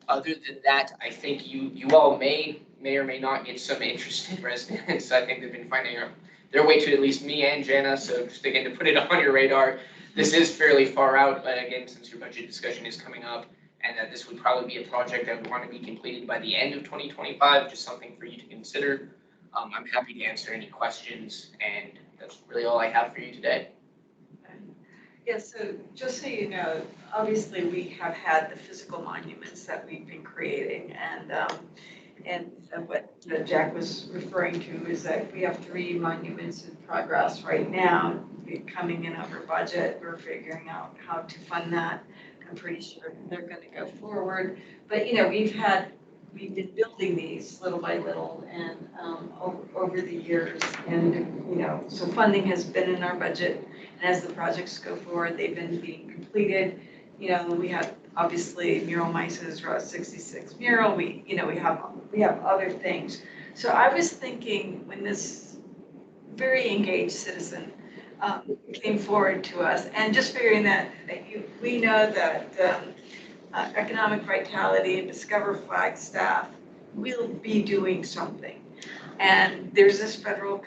Speaker 10: Other than that, I think you all may or may not get some interested residents. I think they've been finding their way to at least me and Jana. So just again, to put it on your radar, this is fairly far out, but again, since your budget discussion is coming up, and that this would probably be a project that would want to be completed by the end of 2025, just something for you to consider. I'm happy to answer any questions, and that's really all I have for you today.
Speaker 3: Yeah, so just so you know, obviously we have had the physical monuments that we've been creating, and what Jack was referring to is that we have 3 monuments in progress right now, coming in over budget. We're figuring out how to fund that. I'm pretty sure they're going to go forward, but we've been building these little by little and over the years, and so funding has been in our budget, and as the projects go forward, they've been being completed. We have obviously Mural Mice's Route 66 mural. We have other things. So I was thinking when this very engaged citizen came forward to us, and just figuring that we know that Economic Vitality and Discover Flagstaff will be doing something, and there's this federal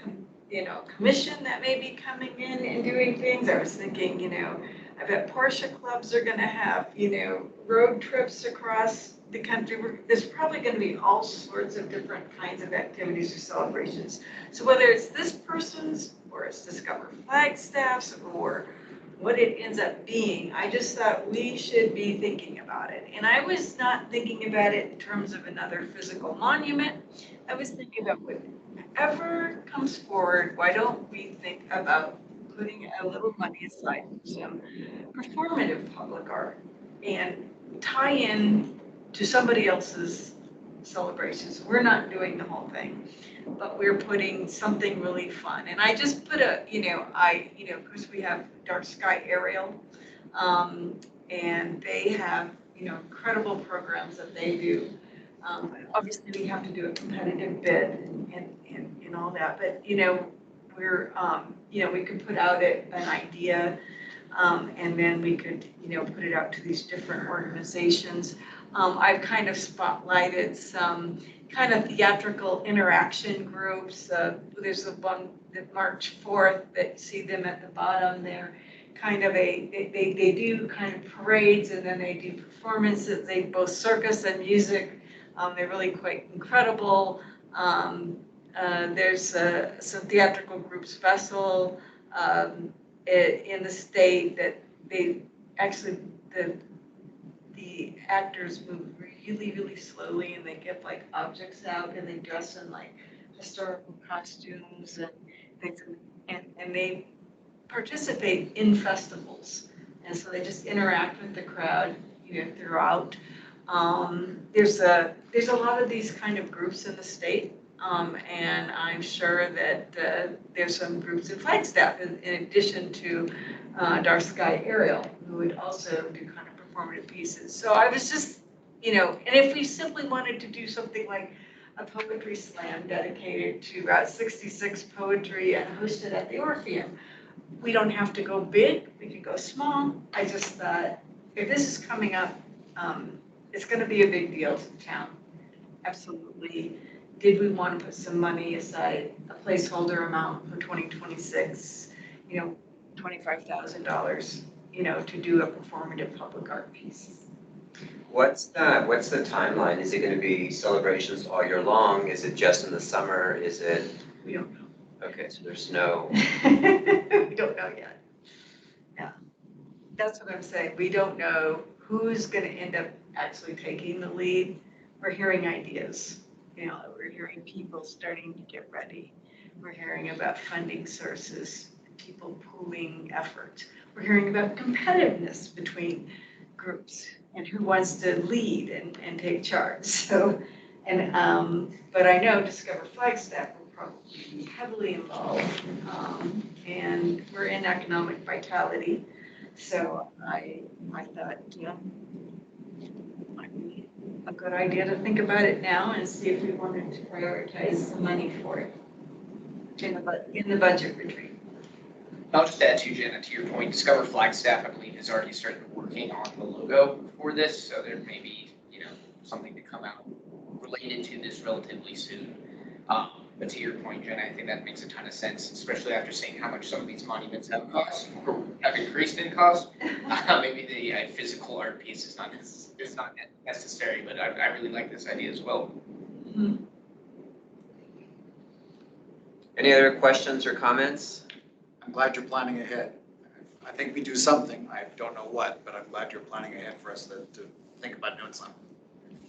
Speaker 3: commission that may be coming in and doing things. I was thinking, I bet Porsche clubs are going to have, road trips across the country. There's probably going to be all sorts of different kinds of activities or celebrations. So whether it's this person's or it's Discover Flagstaff's or what it ends up being, I just thought we should be thinking about it. And I was not thinking about it in terms of another physical monument. I was thinking about whatever comes forward, why don't we think about putting a little money aside for some performative public art and tie in to somebody else's celebrations. We're not doing the whole thing, but we're putting something really fun. And I just put because we have Dark Sky Aerial, and they have, incredible programs that they do. Obviously we have to do a competitive bid and all that, but, we're, we could put out an idea, and then we could, put it out to these different organizations. I've kind of spotlighted some kind of theatrical interaction groups. There's the one that March 4th that you see them at the bottom there. Kind of they do kind of parades, and then they do performances. They both circus and music. They're really quite incredible. There's some theatrical groups vessel in the state that they actually, the actors move really, really slowly, and they get like objects out, and they dress in like historical costumes and things, and they participate in festivals, and so they just interact with the crowd, throughout. There's a lot of these kind of groups in the state. And I'm sure that there's some groups in Flagstaff in addition to Dark Sky Aerial who would also do kind of performative pieces. So I was just, and if we simply wanted to do something like a poetry slam dedicated to Route 66 poetry and host it at the Orpheum, we don't have to go big, we could go small. I just thought if this is coming up, it's going to be a big deal to the town. absolutely. Did we want to put some money aside, a placeholder amount for 2026, $25,000, to do a performative public art piece?
Speaker 1: What's the timeline? Is it gonna be celebrations all year long? Is it just in the summer? Is it,
Speaker 3: We don't know.
Speaker 1: okay, so there's no,
Speaker 3: We don't know yet. Yeah, that's what I'm saying. We don't know who's gonna end up actually taking the lead. We're hearing ideas, we're hearing people starting to get ready. We're hearing about funding sources, people pooling effort. We're hearing about competitiveness between groups and who wants to lead and take charge. So, but I know Discover Flagstaff will probably be heavily involved. And we're in economic vitality. So I thought, might be a good idea to think about it now and see if we wanted to prioritize the money for it in the budget retreat.
Speaker 10: I'll just add to Jenna, to your point, Discover Flagstaff, I believe, has already started working on the logo for this, so there may be, something to come out related to this relatively soon. But to your point, Jenna, I think that makes a ton of sense, especially after seeing how much some of these monuments have cost, or have increased in cost. Maybe the physical art piece is not necessary, but I really like this idea as well.
Speaker 3: Mm-hmm.
Speaker 1: any other questions or comments?
Speaker 2: I'm glad you're planning ahead. I think we do something, I don't know what, but I'm glad you're planning ahead for us to think about doing something.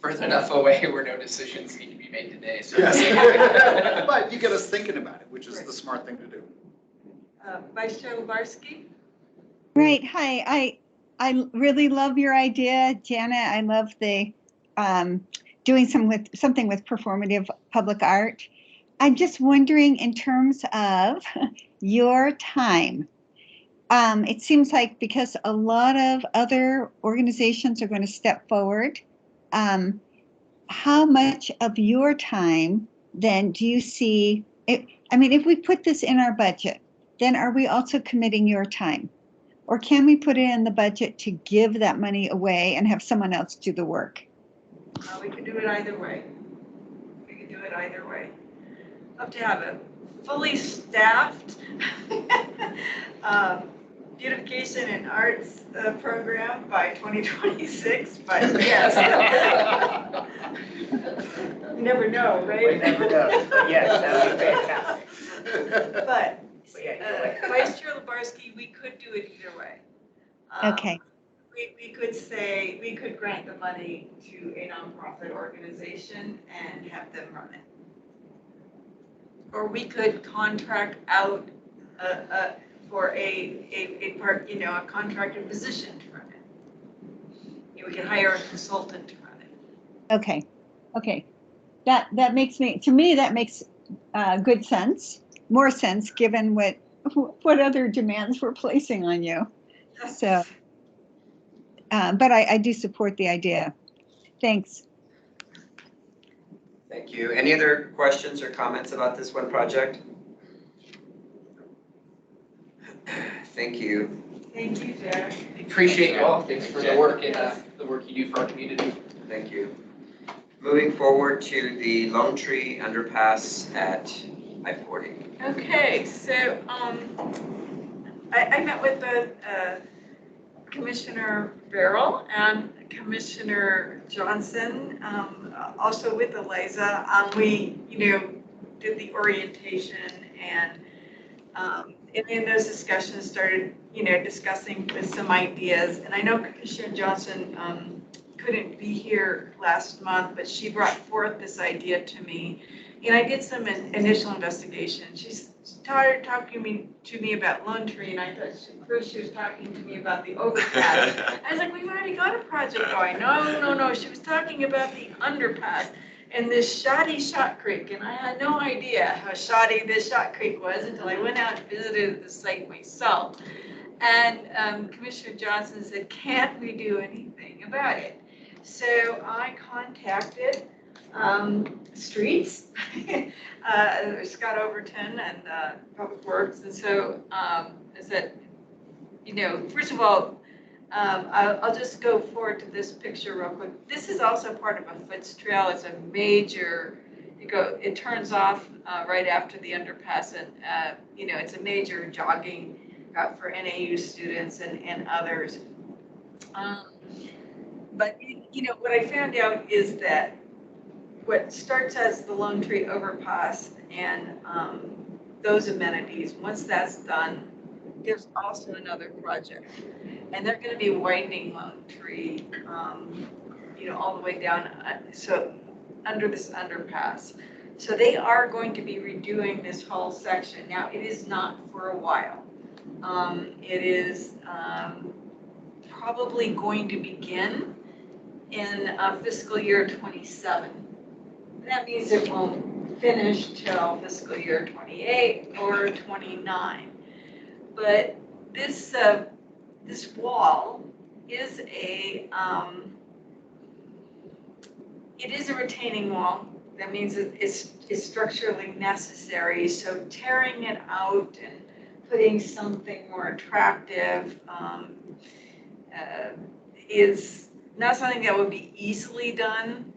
Speaker 10: Further enough away where no decisions need to be made today, so.
Speaker 2: Yes. But you get us thinking about it, which is the smart thing to do.
Speaker 3: Vice Chair Lebarski?
Speaker 4: Right. Hi. I really love your idea, Jana. I love the doing something with performative public art. I'm just wondering, in terms of your time, it seems like because a lot of other organizations are going to step forward, how much of your time then do you see? If we put this in our budget, then are we also committing your time? Or can we put it in the budget to give that money away and have someone else do the work?
Speaker 3: We could do it either way. Love to have a fully staffed beautification and arts program by 2026, but yes. You never know, right?
Speaker 10: We never know, but yes, that would be fantastic.
Speaker 3: But
Speaker 10: Yeah, you're right.
Speaker 3: Vice Chair Lebarski, we could do it either way.
Speaker 4: Okay.
Speaker 3: We could say, we could grant the money to a nonprofit organization and have them run it. Or we could contract out for a contracted position to run it. We could hire a consultant to run it.
Speaker 4: Okay. That makes good sense, more sense given what other demands we're placing on you. So, but I do support the idea. Thanks.
Speaker 1: Thank you. Any other questions or comments about this one project? Thank you.
Speaker 3: Thank you, Jack.
Speaker 10: Appreciate you all, thanks for the work and the work you do for our community.
Speaker 1: Thank you. Moving forward to the Lone Tree Underpass at I-40.
Speaker 3: Okay, so I met with the Commissioner Barrell and Commissioner Johnson, also with Eliza. We, did the orientation and in those discussions started, discussing with some ideas. And I know Commissioner Johnson couldn't be here last month, but she brought forth this idea to me. And I did some initial investigation. She started talking to me about Lone Tree, and I thought first she was talking to me about the overpass. I was like, we've already got a project going. No. She was talking about the underpass and this shoddy Shot Creek, and I had no idea how shoddy this Shot Creek was until I went out and visited the site myself. And Commissioner Johnson said, can't we do anything about it? So I contacted Streets, Scott Overton and Public Works. And so I said, first of all, I'll just go forward to this picture real quick. This is also part of a Foots Trail. It's a major, it turns off right after the underpass, and it's a major jogging route for NAU students and others. But what I found out is that what starts as the Lone Tree Overpass and those amenities, once that's done, there's also another project. And they're going to be widening Lone Tree, all the way down, so under this underpass. So they are going to be redoing this whole section. Now, it is not for a while. It is probably going to begin in fiscal year 27. That means it won't finish till fiscal year 28 or 29. But this wall is it is a retaining wall. That means it's structurally necessary. So tearing it out and putting something more attractive is not something that would be easily done.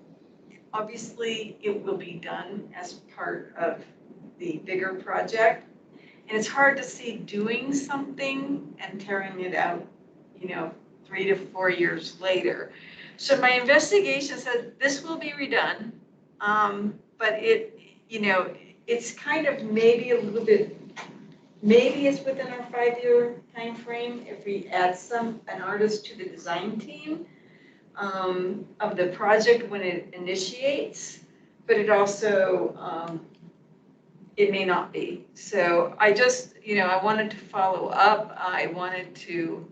Speaker 3: Obviously, it will be done as part of the bigger project. And it's hard to see doing something and tearing it out, 3 to 4 years later. So my investigation says this will be redone, but it's kind of maybe a little bit, maybe it's within our 5-year time frame if we add an artist to the design team of the project when it initiates, but it also, it may not be. So I just, I wanted to follow up. I wanted to,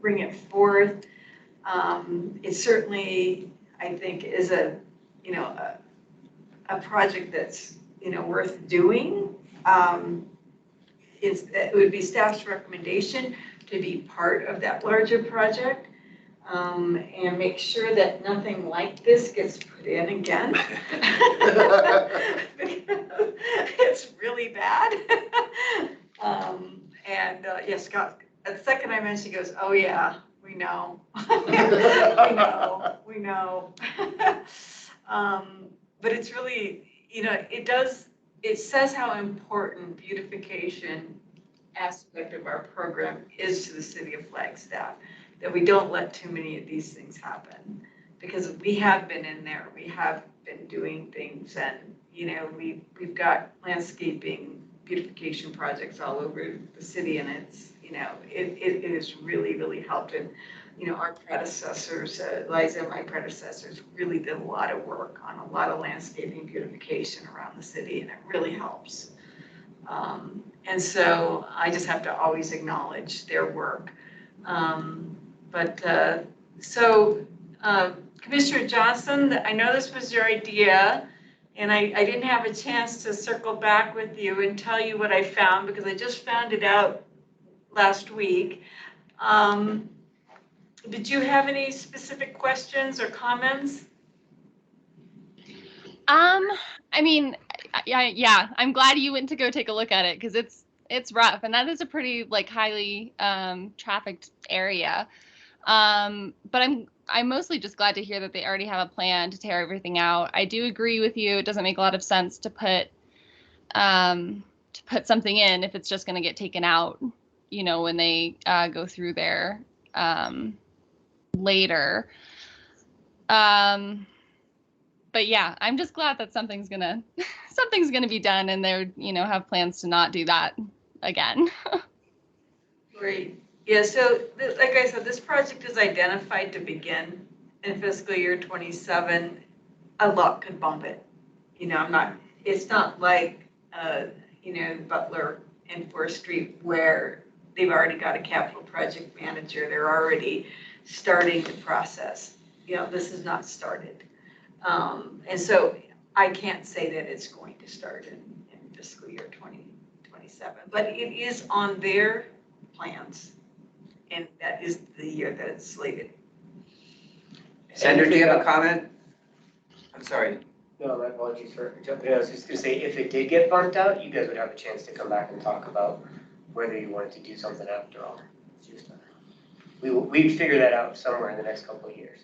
Speaker 3: bring it forth. It certainly, I think, is a project that's, worth doing. It would be staff's recommendation to be part of that larger project. And make sure that nothing like this gets put in again. It's really bad. Yes, Scott, the second I mentioned, he goes, oh yeah, we know. we know. But it's really, it says how important beautification aspect of our program is to the city of Flagstaff, that we don't let too many of these things happen, because we have been in there, we have been doing things, and we've got landscaping beautification projects all over the city, and it's it has really helped. And our predecessors, Liza and my predecessors, really did a lot of work on a lot of landscaping beautification around the city, and it really helps. And so I just have to always acknowledge their work. Commissioner Johnson, I know this was your idea, and I didn't have a chance to circle back with you and tell you what I found, because I just found it out last week. Did you have any specific questions or comments?
Speaker 9: I mean, yeah, I'm glad you went to go take a look at it, because it's rough, and that is a pretty highly trafficked area. But I'm mostly just glad to hear that they already have a plan to tear everything out. I do agree with you. It doesn't make a lot of sense to put something in if it's just going to get taken out, when they go through there later. But yeah, I'm just glad that something's gonna be done, and they're have plans to not do that again.
Speaker 3: Great. Yeah, so like I said, this project is identified to begin in fiscal year 27. A lot could bump it. It's not like, Butler and 4th Street, where they've already got a capital project manager. They're already starting the process. This is not started. And so I can't say that it's going to start in fiscal year 2027, but it is on their plans. And that is the year that it's slated.
Speaker 1: Senator, do you have a comment? I'm sorry.
Speaker 11: No, my apologies for jumping in. I was just gonna say, if it did get bumped out, you guys would have a chance to come back and talk about whether you wanted to do something after all. It's just we'd figure that out somewhere in the next couple of years.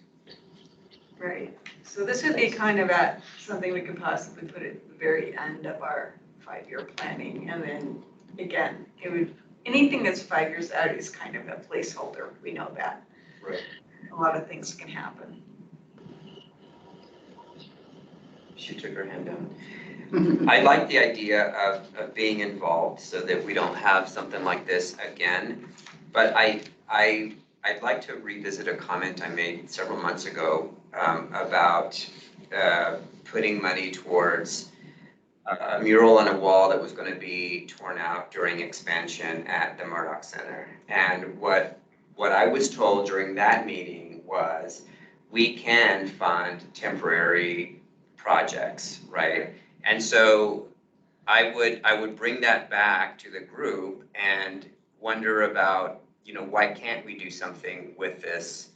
Speaker 3: Right, so this would be kind of at something we could possibly put at the very end of our 5-year planning, and then, again, it would, anything that's 5 years out is kind of a placeholder, we know that.
Speaker 7: Right.
Speaker 3: A lot of things can happen.
Speaker 1: She took her hand down. I like the idea of being involved so that we don't have something like this again. But I'd like to revisit a comment I made several months ago about putting money towards a mural on a wall that was going to be torn out during expansion at the Murdoch Center. And what I was told during that meeting was we can fund temporary projects, right? And so I would bring that back to the group and wonder about, why can't we do something with this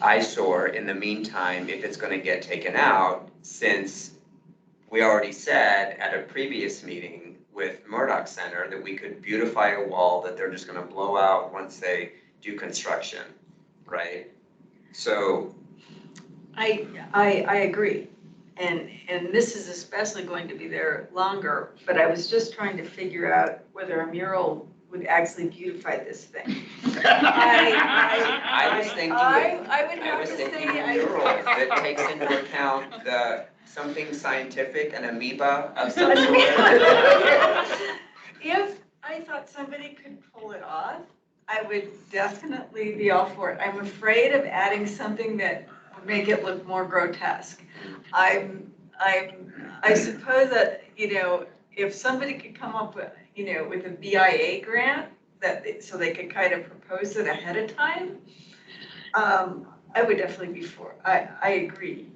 Speaker 1: eyesore in the meantime if it's going to get taken out, since we already said at a previous meeting with Murdoch Center that we could beautify a wall that they're just going to blow out once they do construction, right? So
Speaker 3: I agree. And this is especially going to be there longer, but I was just trying to figure out whether a mural would actually beautify this thing.
Speaker 1: I was thinking
Speaker 3: I would
Speaker 1: I
Speaker 3: have
Speaker 1: was
Speaker 3: to
Speaker 1: thinking
Speaker 3: say,
Speaker 1: a mural that takes into account something scientific, an amoeba of some sort.
Speaker 3: If I thought somebody could pull it off, I would definitely be all for it. I'm afraid of adding something that would make it look more grotesque. I suppose that, if somebody could come up with, with a BIA grant, so they could kind of propose it ahead of time, I would definitely be for, I agree.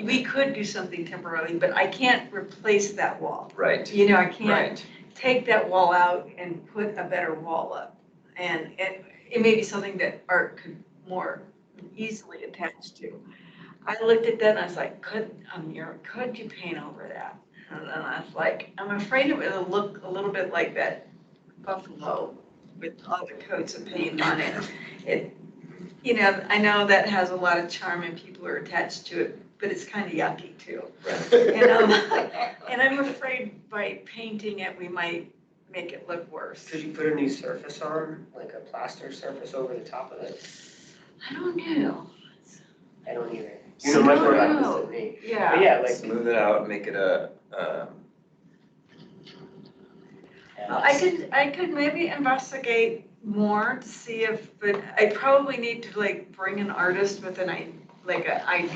Speaker 3: We could do something temporarily, but I can't replace that wall.
Speaker 1: Right.
Speaker 3: I can't
Speaker 1: Right.
Speaker 3: take that wall out and put a better wall up. And it may be something that art could more easily attach to. I looked at that and I was like, could you paint over that? And then I was like, I'm afraid it will look a little bit like that buffalo with all the coats of paint on it. I know that has a lot of charm and people are attached to it, but it's kind of yucky too. And I'm afraid by painting it, we might make it look worse.
Speaker 11: Could you put a new surface on, like a plaster surface over the top of it?
Speaker 3: I don't know.
Speaker 11: I don't either. You know much more about this than me.
Speaker 3: Yeah.
Speaker 11: But yeah, like.
Speaker 1: Smooth it out, make it
Speaker 3: I could maybe investigate more to see if, but I probably need to bring an artist with an idea. I'm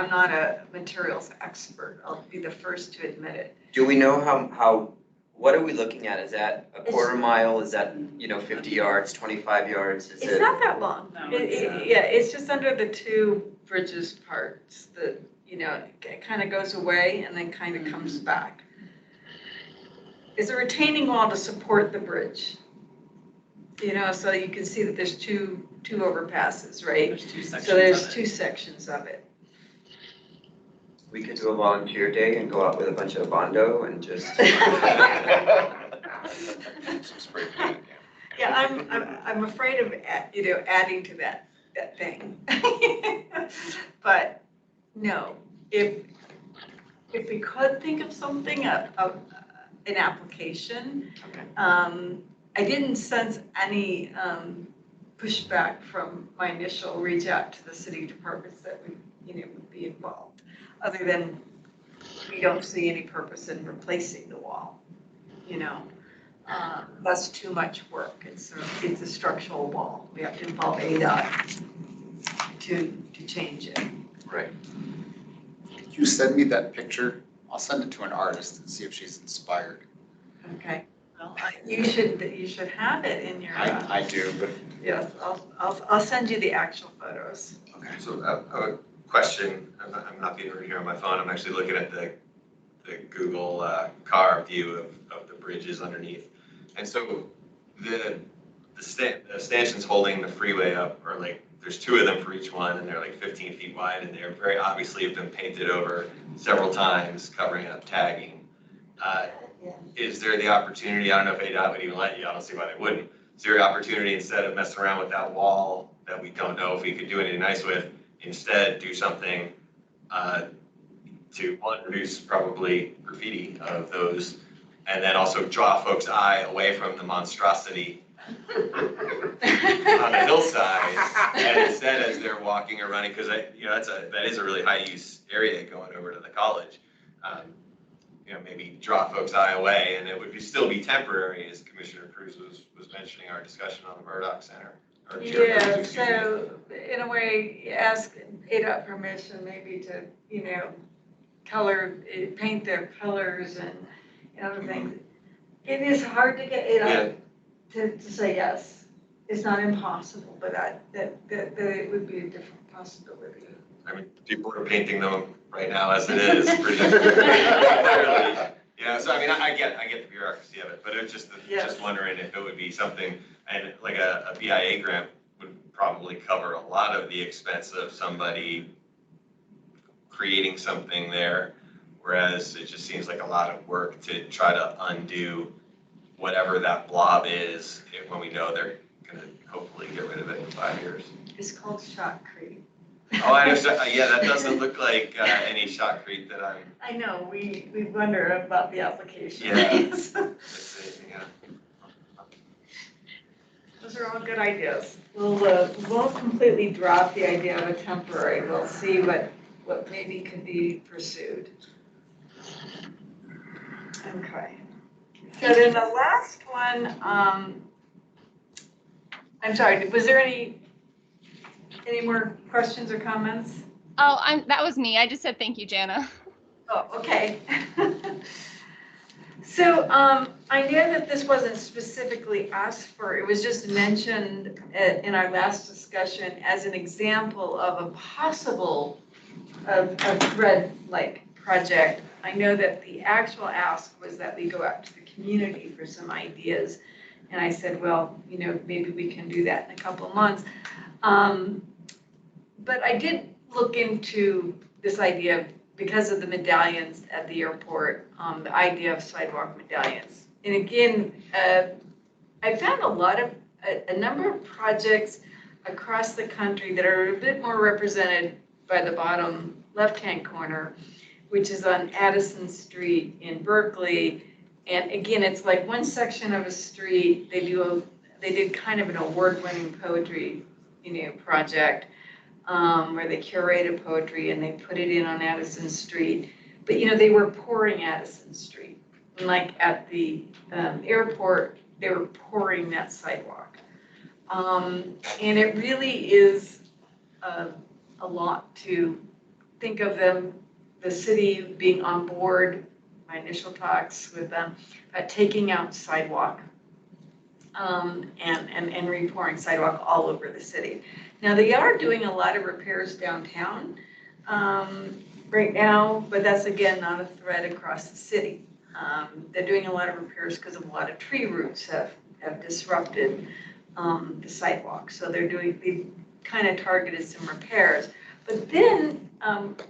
Speaker 3: not a materials expert. I'll be the first to admit it.
Speaker 1: Do we know how, what are we looking at? Is that a quarter mile? Is that, 50 yards, 25 yards? Is
Speaker 3: It's
Speaker 1: it?
Speaker 3: not that long.
Speaker 5: No,
Speaker 3: It's just under the two bridges parts that, it kind of goes away and then kind of comes back. It's a retaining wall to support the bridge. So you can see that there's two overpasses, right?
Speaker 5: There's two sections
Speaker 3: So there's
Speaker 5: of it.
Speaker 3: two sections of it.
Speaker 1: We could do a volunteer day and go out with a bunch of Bondo and just.
Speaker 7: Some spray paint.
Speaker 3: Yeah, I'm afraid of, adding to that thing. But no, if we could think of something, an application.
Speaker 1: Okay.
Speaker 3: I didn't sense any pushback from my initial reach out to the city departments that would be involved, other than we don't see any purpose in replacing the wall. That's too much work. It's a structural wall. We have to involve ADOT to change it.
Speaker 1: Right.
Speaker 2: Could you send me that picture? I'll send it to an artist and see if she's inspired.
Speaker 3: Okay. Well, you should have it in your.
Speaker 2: I do, but.
Speaker 3: Yes, I'll send you the actual photos.
Speaker 2: Okay.
Speaker 7: So a question, I'm not being rude here on my phone, I'm actually looking at the Google car view of the bridges underneath. And so the stanchions holding the freeway up are there's two of them for each one, and they're 15 feet wide, and they're very obviously have been painted over several times, covering up tagging. Is there the opportunity, I don't know if ADOT would even let you, I don't see why they wouldn't, is there an opportunity, instead of messing around with that wall that we don't know if we could do anything nice with, instead do something to, one, reduce probably graffiti of those, and then also draw folks' eye away from the monstrosity on the hillside, and instead, as they're walking or running, because that is a really high use area going over to the college. Maybe draw folks' eye away, and it would still be temporary, as Commissioner Cruz was mentioning our discussion on the Murdoch Center.
Speaker 3: Yeah, so in a way, ask ADOT permission maybe to, paint their colors and other things. It is hard to get ADOT to say yes. It's not impossible, but that it would be a different possibility.
Speaker 7: I mean, people are painting them right now as it is, pretty clearly. So I mean, I get the bureaucracy of it, but it's just wondering if it would be something, and like a BIA grant would probably cover a lot of the expense of somebody creating something there, whereas it just seems like a lot of work to try to undo whatever that blob is when we know they're gonna hopefully get rid of it in 5 years.
Speaker 3: It's called shotcrete.
Speaker 7: Oh, I understand. Yeah, that doesn't look like any shotcrete that I'm.
Speaker 3: I know, we wonder about the application.
Speaker 7: Yeah.
Speaker 3: Those are all good ideas. We'll completely drop the idea of a temporary. We'll see what maybe could be pursued. Okay. So then the last one, I'm sorry, was there any more questions or comments?
Speaker 9: Oh, that was me. I just said thank you, Jana.
Speaker 3: Oh, okay. So I know that this wasn't specifically asked for. It was just mentioned in our last discussion as an example of a possible thread-like project. I know that the actual ask was that we go out to the community for some ideas. And I said, well, maybe we can do that in a couple of months. But I did look into this idea because of the medallions at the airport, the idea of sidewalk medallions. And again, I found a number of projects across the country that are a bit more represented by the bottom left-hand corner, which is on Addison Street in Berkeley. And again, it's like one section of a street. They did kind of an award-winning poetry, project. Where they curated poetry and they put it in on Addison Street. But, they were pouring Addison Street. And like at the airport, they were pouring that sidewalk. And it really is a lot to think of the city being on board, my initial talks with them, taking out sidewalk and re-pouring sidewalk all over the city. Now, they are doing a lot of repairs downtown right now, but that's, again, not a threat across the city. They're doing a lot of repairs because of a lot of tree roots have disrupted the sidewalk. So they've kind of targeted some repairs. But then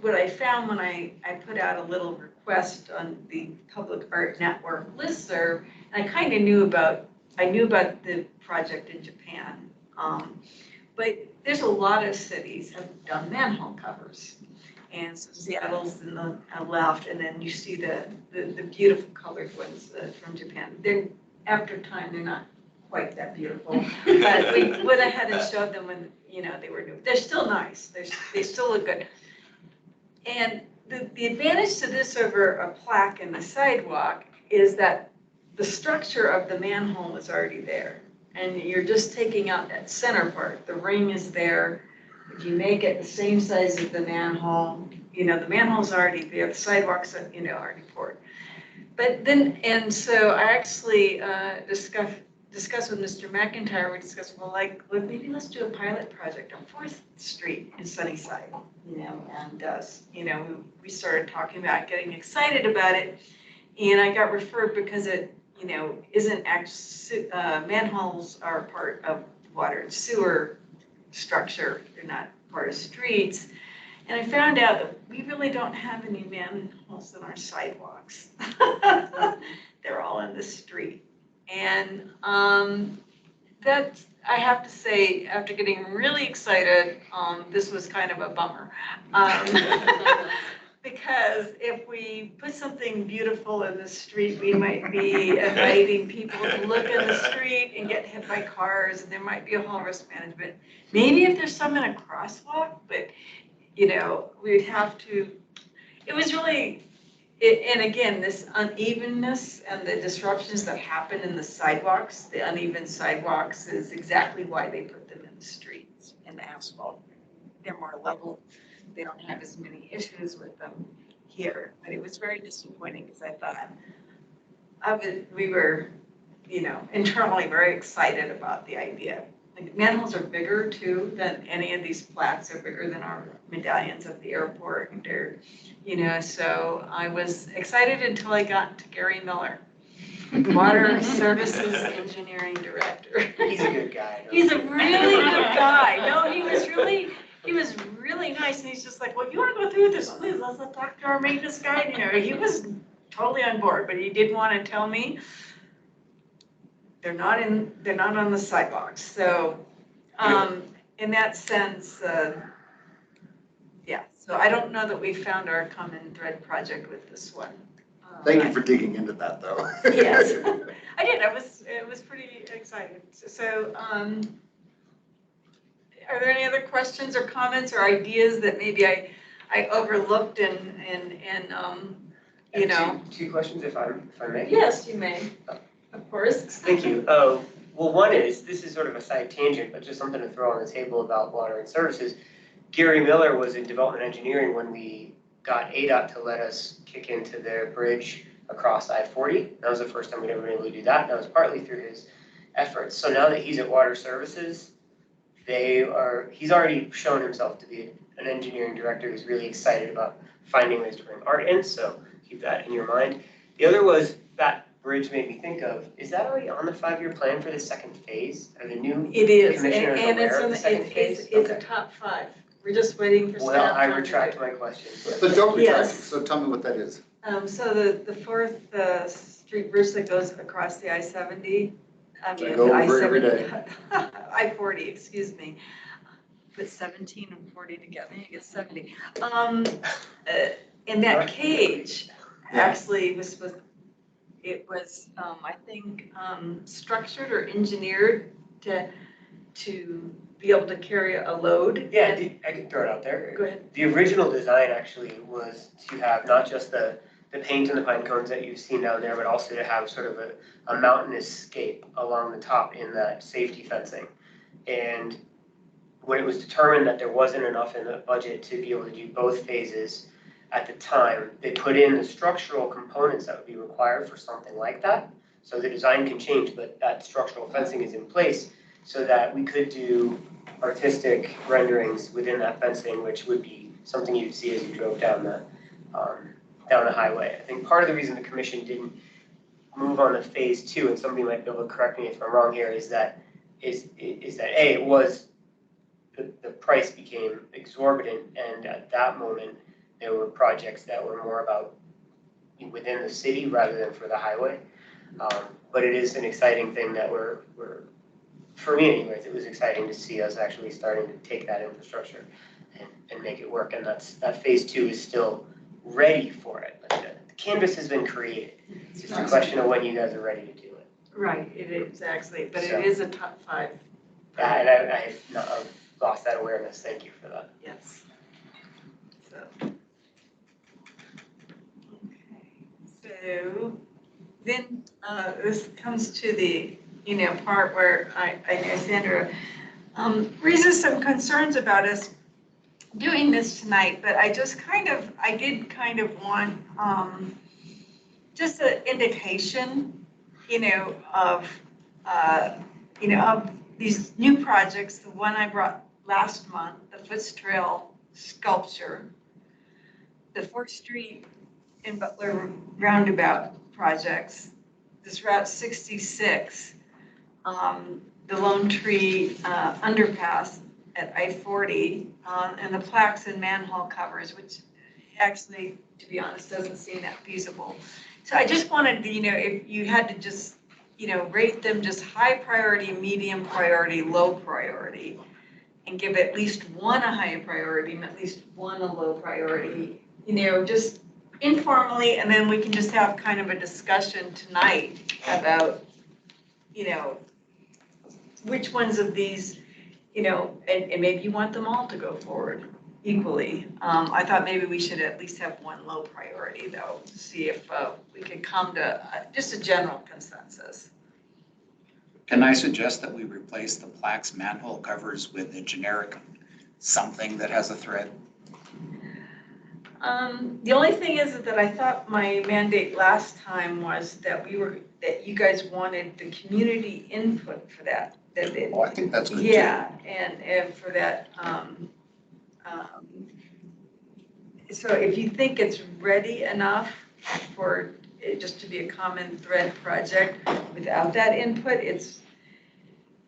Speaker 3: what I found when I put out a little request on the Public Art Network listserv, and I kind of knew about the project in Japan. But there's a lot of cities have done manhole covers. And so Seattle's in the left, and then you see the beautiful colored ones from Japan. They're, after time, they're not quite that beautiful. But we went ahead and showed them when, they were new. They're still nice. They still look good. And the advantage to this over a plaque in the sidewalk is that the structure of the manhole is already there. And you're just taking out that center part. The ring is there. If you make it the same size as the manhole, the manhole's already there, the sidewalk's, already poured. But then, and so I actually discussed with Mr. McIntyre, we discussed, maybe let's do a pilot project on 4th Street in Sunnyside, and, we started talking about getting excited about it. And I got referred because it, isn't actually, manholes are part of water and sewer structure. They're not part of streets. And I found out that we really don't have any manholes in our sidewalks. They're all in the street. And That's, I have to say, after getting really excited, this was kind of a bummer. Because if we put something beautiful in the street, we might be inviting people to look in the street and get hit by cars, and there might be a whole risk management. Maybe if there's some in a crosswalk, but, you know, we'd have to, it was really, and again, this unevenness and the disruptions that happen in the sidewalks, the uneven sidewalks is exactly why they put them in the streets and the asphalt. They're more level. They don't have as many issues with them here, but it was very disappointing because I thought we were, you know, internally very excited about the idea. Like manholes are bigger too than any of these plaques are bigger than our medallions at the airport. And they're, you know, so I was excited until I got to Gary Miller, Water Services Engineering Director.
Speaker 11: He's a good guy.
Speaker 3: He's a really good guy. No, he was really nice, and he's just like, well, you want to go through this, please, let's talk to our maintenance guy. You know, he was totally on board, but he did want to tell me they're not on the sidewalks. So, in that sense, yeah. So I don't know that we found our common thread project with this one.
Speaker 2: Thank you for digging into that, though.
Speaker 3: Yes, I did. It was pretty exciting. So, are there any other questions or comments or ideas that maybe I overlooked and you know?
Speaker 11: Two questions, if I may.
Speaker 3: Yes, you may, of course.
Speaker 11: Thank you. Well, one is, this is sort of a side tangent, but just something to throw on the table about water and services. Gary Miller was in development engineering when we got ADOT to let us kick into their bridge across I-40. That was the first time we'd ever been able to do that. And that was partly through his efforts. So now that he's at Water Services, he's already shown himself to be an engineering director who's really excited about finding ways to bring art in, so keep that in your mind. The other was, that bridge made me think of, is that already on the 5-year plan for the second phase? Are the new
Speaker 3: It is,
Speaker 11: commissioners
Speaker 3: and it's
Speaker 11: aware of the second phase?
Speaker 3: it's a
Speaker 11: Okay.
Speaker 3: top 5. We're just waiting for staff.
Speaker 11: Well, I
Speaker 3: time to
Speaker 11: retract
Speaker 3: do
Speaker 11: my question.
Speaker 2: So don't retract,
Speaker 3: Yes.
Speaker 2: so tell me what that is.
Speaker 3: So the fourth street bridge that goes across the I-70.
Speaker 2: I go over every day.
Speaker 3: I-40, excuse me. Put 17 and 40 together, you get 70. And that cage actually was I think, structured or engineered to be able to carry a load.
Speaker 11: Yeah, I can throw it out there.
Speaker 3: Go ahead.
Speaker 11: The original design actually was to have not just the paint and the pine cones that you've seen down there, but also to have sort of a mountainous scape along the top in that safety fencing. And when it was determined that there wasn't enough in the budget to be able to do both phases at the time, they put in the structural components that would be required for something like that. So the design can change, but that structural fencing is in place so that we could do artistic renderings within that fencing, which would be something you'd see as you drove down the highway. I think part of the reason the commission didn't move on to phase 2, and somebody might be able to correct me if I'm wrong here, is that A, it was the price became exorbitant, and at that moment there were projects that were more about within the city rather than for the highway. But it is an exciting thing that we're for me anyways, it was exciting to see us actually starting to take that infrastructure and make it work. And that phase 2 is still ready for it. But the canvas has been created. It's just a question of when you guys are ready to do it.
Speaker 3: Right, it is actually, but
Speaker 11: So-
Speaker 3: it is a top 5.
Speaker 11: Yeah, and I've lost that awareness. Thank you for that.
Speaker 3: Yes. So. Okay. So then this comes to the, part where I know Sandra raises some concerns about us doing this tonight, but I did kind of want just an indication, of these new projects. The one I brought last month, the Foots Trail sculpture, the 4th Street and Butler roundabout projects, this Route 66, the Lone Tree underpass at I-40, and the plaques and manhole covers, which actually, to be honest, doesn't seem that feasible. So I just wanted to, if you had to just rate them just high priority, medium priority, low priority, and give at least one a high priority and at least one a low priority, just informally, and then we can just have kind of a discussion tonight about, which ones of these, and maybe you want them all to go forward equally. I thought maybe we should at least have one low priority though, to see if we could come to just a general consensus.
Speaker 2: Can I suggest that we replace the plaques manhole covers with a generic something that has a thread?
Speaker 3: The only thing is that I thought my mandate last time was that you guys wanted the community input for that.
Speaker 2: Oh, I think that's good too.
Speaker 3: Yeah, and for that, so if you think it's ready enough for it just to be a common thread project without that input,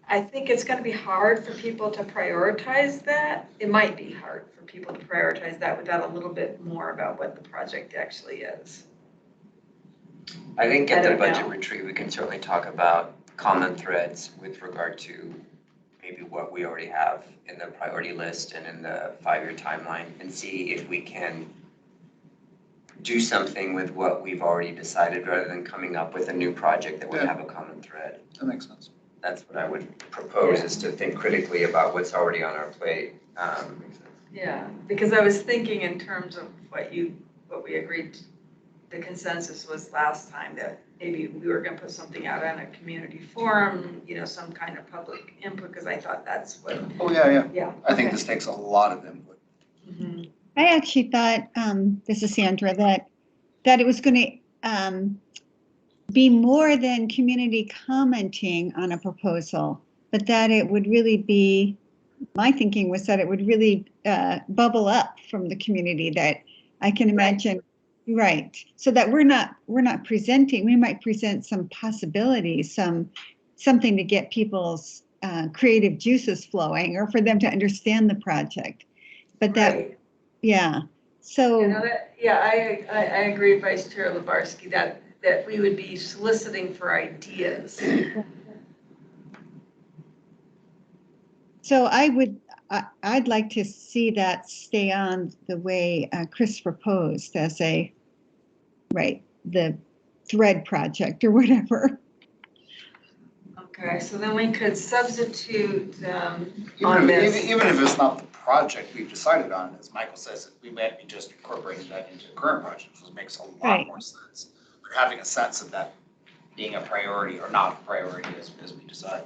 Speaker 3: I think it's gonna be hard for people to prioritize that. It might be hard for people to prioritize that without a little bit more about what the project actually is.
Speaker 1: I think
Speaker 3: I
Speaker 1: at the
Speaker 3: don't
Speaker 1: budget
Speaker 3: know.
Speaker 1: retreat, we can certainly talk about common threads with regard to maybe what we already have in the priority list and in the 5-year timeline, and see if we can do something with what we've already decided rather than coming up with a new project that would
Speaker 2: Yeah.
Speaker 1: have a common thread.
Speaker 2: That makes sense.
Speaker 1: That's what I would propose, is to think critically about what's already on our plate.
Speaker 3: Yeah, because I was thinking in terms of what we agreed, the consensus was last time that maybe we were gonna put something out on a community forum, some kind of public input, because I thought that's what,
Speaker 2: Oh, yeah.
Speaker 3: yeah.
Speaker 2: I think
Speaker 3: okay.
Speaker 2: this takes a lot of input.
Speaker 3: Mhm.
Speaker 4: I actually thought, this is Sandra, that it was going to be more than community commenting on a proposal, but that it would really be, my thinking was that it would really bubble up from the community, that I can imagine, right? So that we're not presenting, we might present some possibilities, something to get people's creative juices flowing, or for them to understand the project. But that,
Speaker 3: Right.
Speaker 4: yeah. So
Speaker 3: I agree, Vice Chair Lebarsky, that we would be soliciting for ideas.
Speaker 4: So I'd like to see that stay on the way Chris proposed as the thread project or whatever.
Speaker 3: Okay, so then we could substitute on
Speaker 2: Even
Speaker 3: this.
Speaker 2: if it's not the project we've decided on, as Michael says, we might be just incorporating that into the current project, which makes a lot
Speaker 4: Right.
Speaker 2: more sense. But having a sense of that being a priority or not a priority as we decide.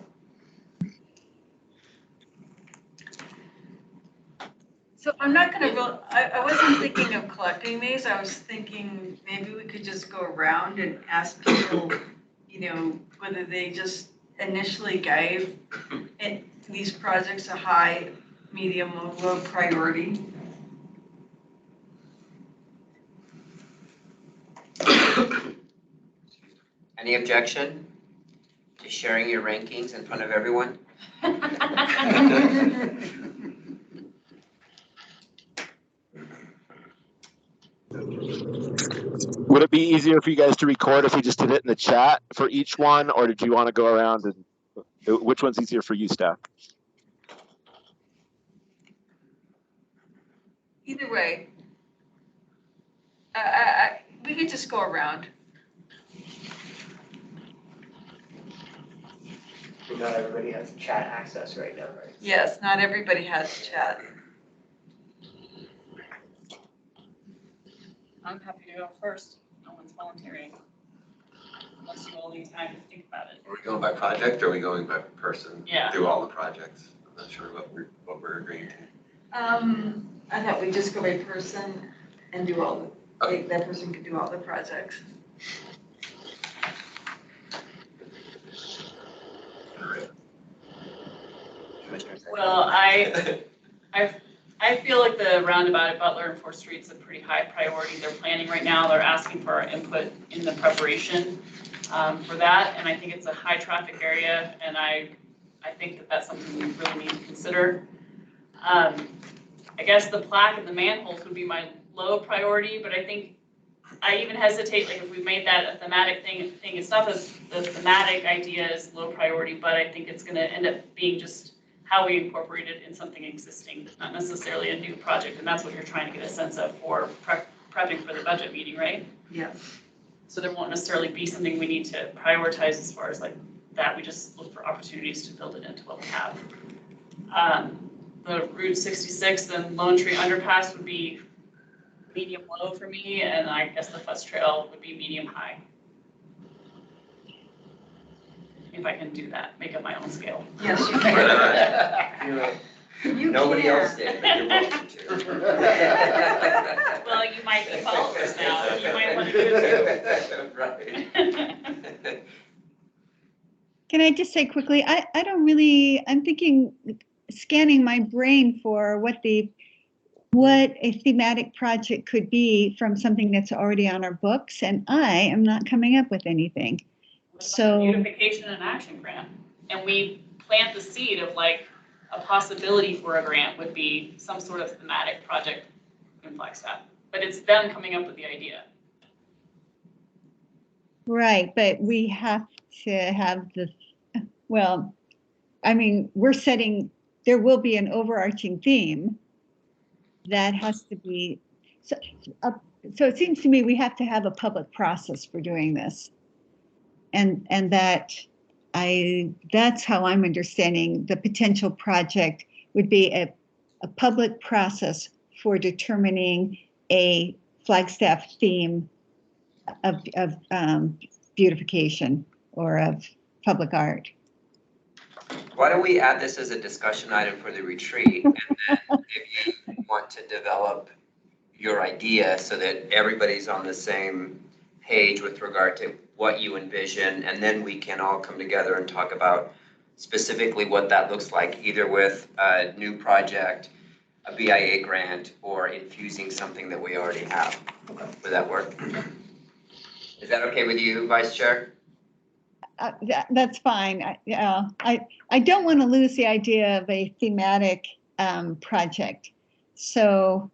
Speaker 3: So I'm not gonna go, I wasn't thinking of collecting these, I was thinking maybe we could just go around and ask people, whether they just initially gave these projects a high, medium, or low priority.
Speaker 1: Any objection to sharing your rankings in front of everyone?
Speaker 8: Would it be easier for you guys to record if we just did it in the chat for each one, or did you want to go around and which one's easier for you, staff?
Speaker 3: Either way, we could just go around.
Speaker 11: Not everybody has chat access right now, right?
Speaker 3: Yes, not everybody has chat.
Speaker 5: I'm happy to go first. No one's volunteering. Unless you all need time to think about it.
Speaker 7: Are we going by project or are we going by person?
Speaker 5: Yeah.
Speaker 7: Through all the projects? I'm not sure what we're agreeing to.
Speaker 3: I thought we'd just go by person and do all that person could do all the projects.
Speaker 5: Well, I feel like the roundabout at Butler and 4th Street is a pretty high priority. They're planning right now. They're asking for our input in the preparation for that. And I think it's a high traffic area. And I think that that's something we really need to consider. I guess the plaque and the manholes would be my low priority, but I think I even hesitate, like if we made that a thematic thing, it's not the thematic idea is low priority, but I think it's gonna end up being just how we incorporate it in something existing, not necessarily a new project, and that's what you're trying to get a sense of for prepping for the budget meeting, right?
Speaker 3: Yes.
Speaker 5: So there won't necessarily be something we need to prioritize as far as like that, we just look for opportunities to build it into what we have. The Route 66 and Lone Tree Underpass would be medium low for me, and I guess the Fuss Trail would be medium high. If I can do that, make up my own scale.
Speaker 3: Yes, you
Speaker 1: Why
Speaker 3: can.
Speaker 1: not?
Speaker 3: You
Speaker 1: Nobody
Speaker 3: can.
Speaker 1: else did, but you're welcome to.
Speaker 5: Well, you might be followers now, you might want to do it
Speaker 1: Right.
Speaker 5: too.
Speaker 4: Can I just say quickly, I don't really, I'm thinking, scanning my brain for what a thematic project could be from something that's already on our books, and I am not coming up with anything.
Speaker 5: What about
Speaker 4: So-
Speaker 5: the Beautification and Action Grant? And we plant the seed of like, a possibility for a grant would be some sort of thematic project in Flagstaff, but it's them coming up with the idea.
Speaker 4: Right, but we have to have well, I mean, there will be an overarching theme that has to be, so it seems to me we have to have a public process for doing this. And that's how I'm understanding the potential project would be a public process for determining a Flagstaff theme of beautification or of public art.
Speaker 1: Why don't we add this as a discussion item for the retreat, and then if you want to develop your idea so that everybody's on the same page with regard to what you envision, and then we can all come together and talk about specifically what that looks like, either with a new project, a BIA grant, or infusing something that we already have. Would that work? Is that okay with you, Vice Chair?
Speaker 4: That's fine. I don't want to lose the idea of a thematic project. So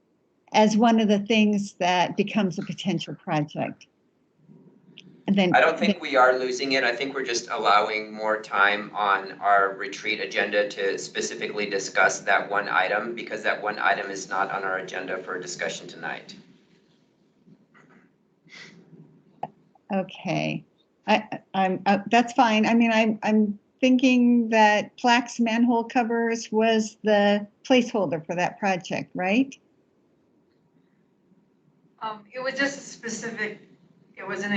Speaker 4: as one of the things that becomes a potential project. And then
Speaker 1: I don't think we are losing it. I think we're just allowing more time on our retreat agenda to specifically discuss that one item, because that one item is not on our agenda for discussion tonight.
Speaker 4: Okay, I'm that's fine. I mean, I'm thinking that plaques, manhole covers was the placeholder for that project, right?
Speaker 3: It was just a specific, it was an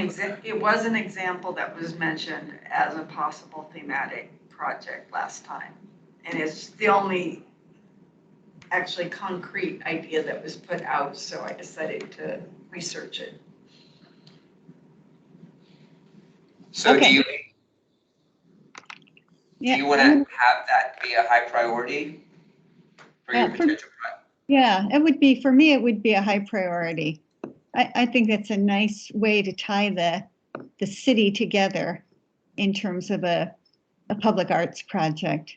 Speaker 3: example that was mentioned as a possible thematic project last time. And it's the only actually concrete idea that was put out, so I decided to research it.
Speaker 1: So
Speaker 4: Okay.
Speaker 1: do
Speaker 4: Yeah,
Speaker 1: you want to have that be a high priority for your
Speaker 4: for-
Speaker 1: potential project?
Speaker 4: Yeah, it would be, for me, it would be a high priority. I think that's a nice way to tie the city together in terms of a public arts project.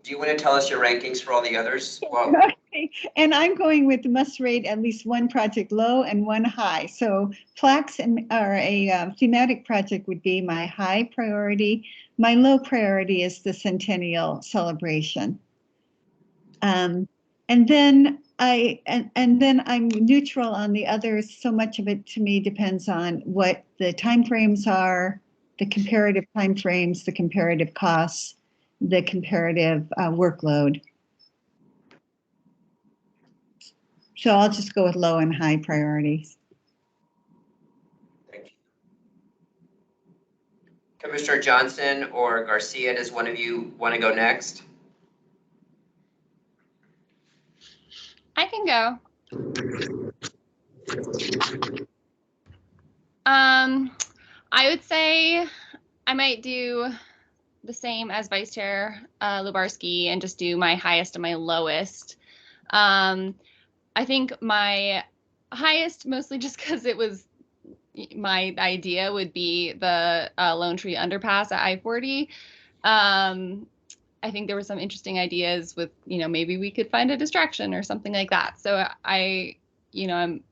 Speaker 1: Do you want to tell us your rankings for all the others? Well,
Speaker 4: Okay, and I'm going with must rate at least one project low and one high. So plaques or a thematic project would be my high priority. My low priority is the centennial celebration. And then I'm neutral on the others. So much of it to me depends on what the timeframes are, the comparative timeframes, the comparative costs, the comparative workload. So I'll just go with low and high priorities.
Speaker 1: thank you. Commissioner Johnson or Garcia, does one of you want to go next?
Speaker 9: I can go. I would say I might do the same as Vice Chair Lubarsky and just do my highest and my lowest. I think my highest, mostly just because it was my idea, would be the Lone Tree Underpass at I-40. I think there were some interesting ideas with, maybe we could find a distraction or something like that. So I I'm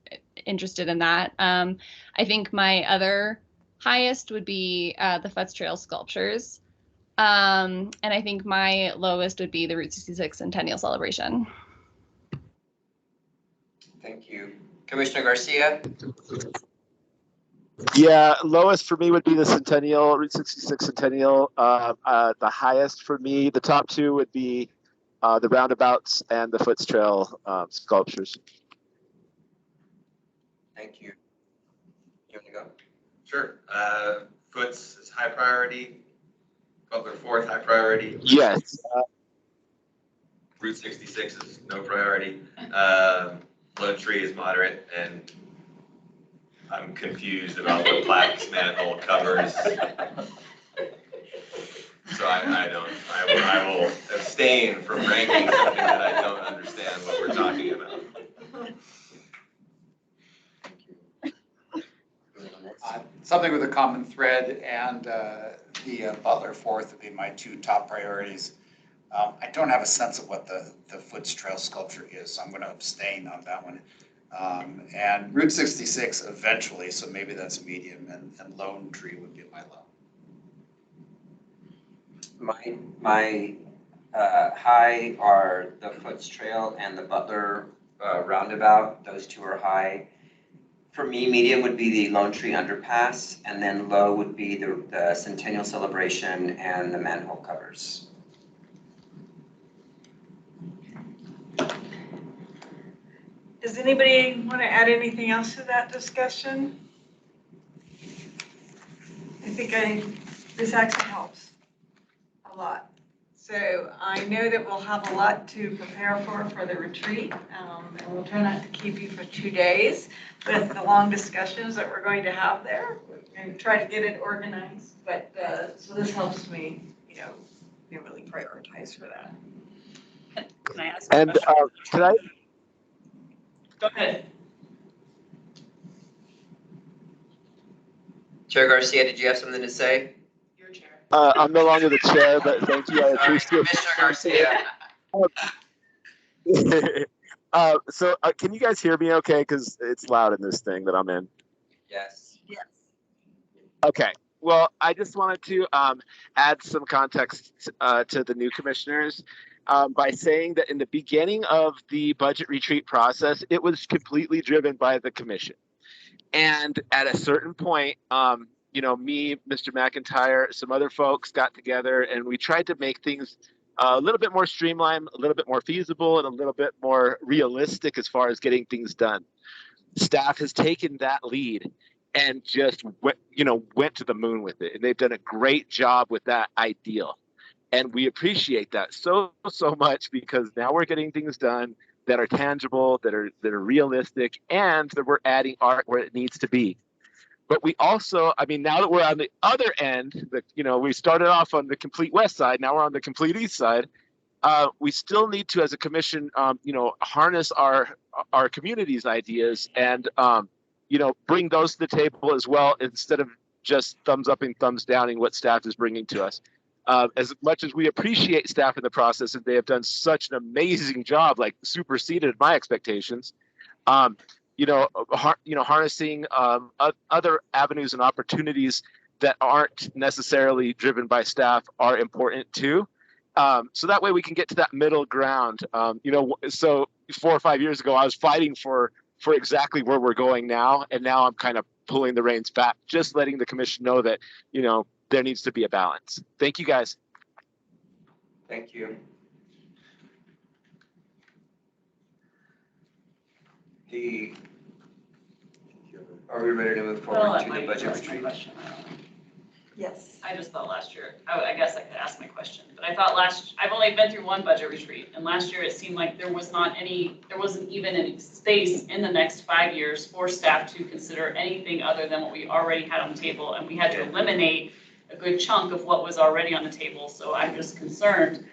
Speaker 9: interested in that. I think my other highest would be the Futz Trail sculptures. And I think my lowest would be the Route 66 Centennial Celebration.
Speaker 1: Thank you. Commissioner Garcia?
Speaker 8: Yeah, lowest for me would be the Centennial, Route 66 Centennial. The highest for me, the top two would be the roundabouts and the Foots Trail sculptures.
Speaker 1: Thank you. You want to go?
Speaker 7: Sure. Foots is high priority. Butler fourth, high priority.
Speaker 8: Yes.
Speaker 7: Route 66 is no priority. Lone Tree is moderate, and I'm confused about what plaques, manhole covers. So I will abstain from ranking something that I don't understand what we're talking about.
Speaker 2: Something with a common thread, and the Butler fourth would be my two top priorities. I don't have a sense of what the Foots Trail sculpture is, so I'm going to abstain on that one. And Route 66 eventually, so maybe that's medium, and Lone Tree would be my low.
Speaker 1: My high are the Foots Trail and the Butler roundabout. Those two are high. For me, medium would be the Lone Tree underpass, and then low would be the Centennial Celebration and the manhole covers.
Speaker 3: Does anybody want to add anything else to that discussion? I think this actually helps a lot. So I know that we'll have a lot to prepare for the retreat, and we'll try not to keep you for 2 days with the long discussions that we're going to have there, and try to get it organized. But so this helps me, really prioritize for that.
Speaker 5: Can I ask a
Speaker 8: And
Speaker 5: question?
Speaker 8: can I?
Speaker 5: Go ahead.
Speaker 1: Chair Garcia, did you have something to say?
Speaker 5: Your chair.
Speaker 8: I'm no longer the chair, but thank you. I
Speaker 1: Sorry,
Speaker 8: appreciate
Speaker 1: Commissioner Garcia.
Speaker 8: So can you guys hear me okay? Because it's loud in this thing that I'm in.
Speaker 1: Yes.
Speaker 3: Yes.
Speaker 8: Okay. Well, I just wanted to add some context to the new commissioners by saying that in the beginning of the budget retreat process, it was completely driven by the commission. And at a certain point, me, Mr. McIntyre, some other folks got together and we tried to make things a little bit more streamlined, a little bit more feasible, and a little bit more realistic as far as getting things done. Staff has taken that lead and just went to the moon with it. And they've done a great job with that ideal. And we appreciate that so much, because now we're getting things done that are tangible, that are realistic, and that we're adding art where it needs to be. But we also, now that we're on the other end, we started off on the complete west side, now we're on the complete east side. We still need to, as a commission, harness our community's ideas and, bring those to the table as well, instead of just thumbs up and thumbs downing what staff is bringing to us. As much as we appreciate staff in the process, and they have done such an amazing job, like superseded my expectations, harnessing other avenues and opportunities that aren't necessarily driven by staff are important too. So that way we can get to that middle ground. So 4 or 5 years ago, I was fighting for exactly where we're going now. And now I'm kind of pulling the reins back, just letting the commission know that, there needs to be a balance. Thank you, guys.
Speaker 1: Thank you. Are we ready to move forward to the budget retreat?
Speaker 3: Yes.
Speaker 5: I just thought last year, I guess I could ask my question, but I thought I've only been through one budget retreat, and last year it seemed like there wasn't even any space in the next 5 years for staff to consider anything other than what we already had on the table, and we had to eliminate a good chunk of what was already on the table. So I'm just concerned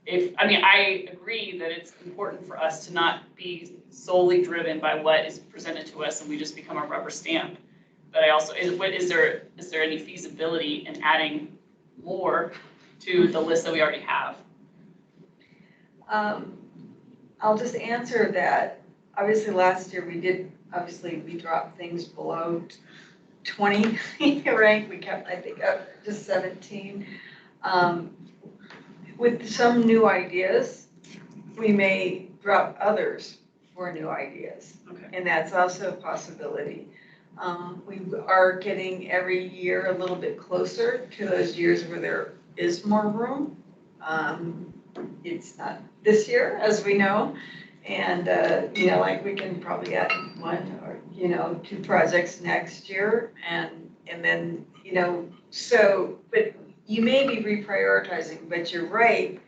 Speaker 5: I agree that it's important for us to not be solely driven by what is presented to us and we just become a rubber stamp. But I also, is there any feasibility in adding more to the list that we already have?
Speaker 3: I'll just answer that. obviously last year we dropped things below 20, right? We kept, I think, up just 17. With some new ideas, we may drop others for new ideas.
Speaker 5: Okay.
Speaker 3: And that's also a possibility. We are getting every year a little bit closer to those years where there is more room. It's not this year, as we know. And, like we can probably add one or, 2 projects next year. And then, so, but you may be reprioritizing, but you're right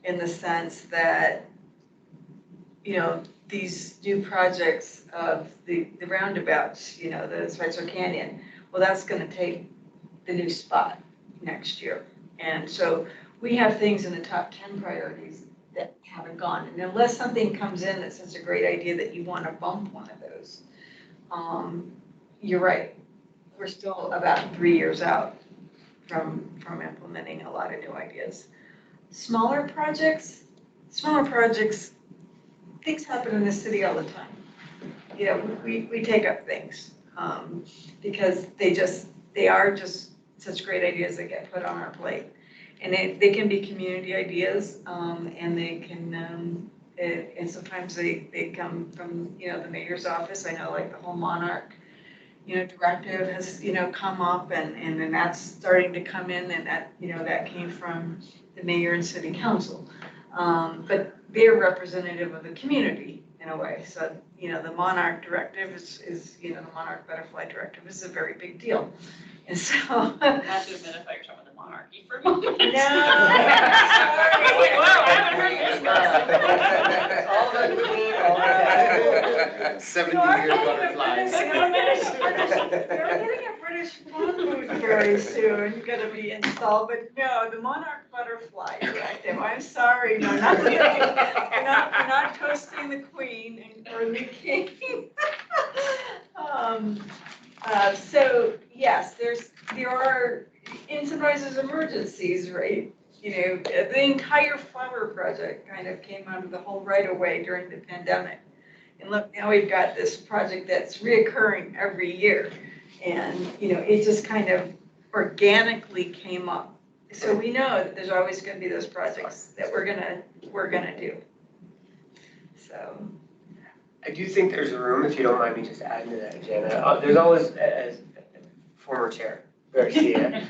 Speaker 3: in the sense that, these new projects of the roundabouts, the Spicer Canyon, well, that's gonna take the new spot next year. And so we have things in the top 10 priorities that haven't gone. And unless something comes in that's such a great idea that you wanna bump one of those, you're right. We're still about 3 years out from implementing a lot of new ideas. Smaller projects, things happen in this city all the time. We take up things, because they are just such great ideas that get put on our plate. And they can be community ideas, and they can, and sometimes they come from, the mayor's office. I know like the whole Monarch, directive has, come up and then that's starting to come in, and that came from the mayor and city council. But they're representative of the community in a way. So, the Monarch directive is the Monarch Butterfly Directive is a very big deal. And so.
Speaker 5: I have to admit, I thought you were talking about the monarchy for a moment.
Speaker 3: No.
Speaker 5: I was like, wow, I haven't heard this.
Speaker 11: All about the queen, all about that.
Speaker 2: 70-year butterflies.
Speaker 3: They're getting a British phone booth very soon, gonna be installed, but no, the Monarch Butterfly Directive, I'm sorry, no, not really. We're not toasting the queen or the king. So yes, there are, and sometimes there's emergencies, right? The entire flower project kind of came out of the whole right of way during the pandemic. And look, now we've got this project that's reoccurring every year. And, it just kind of organically came up. So we know that there's always gonna be those projects that we're gonna do. So.
Speaker 11: I do think there's room, if you don't mind me just adding to that, Jana. There's always, as former chair Garcia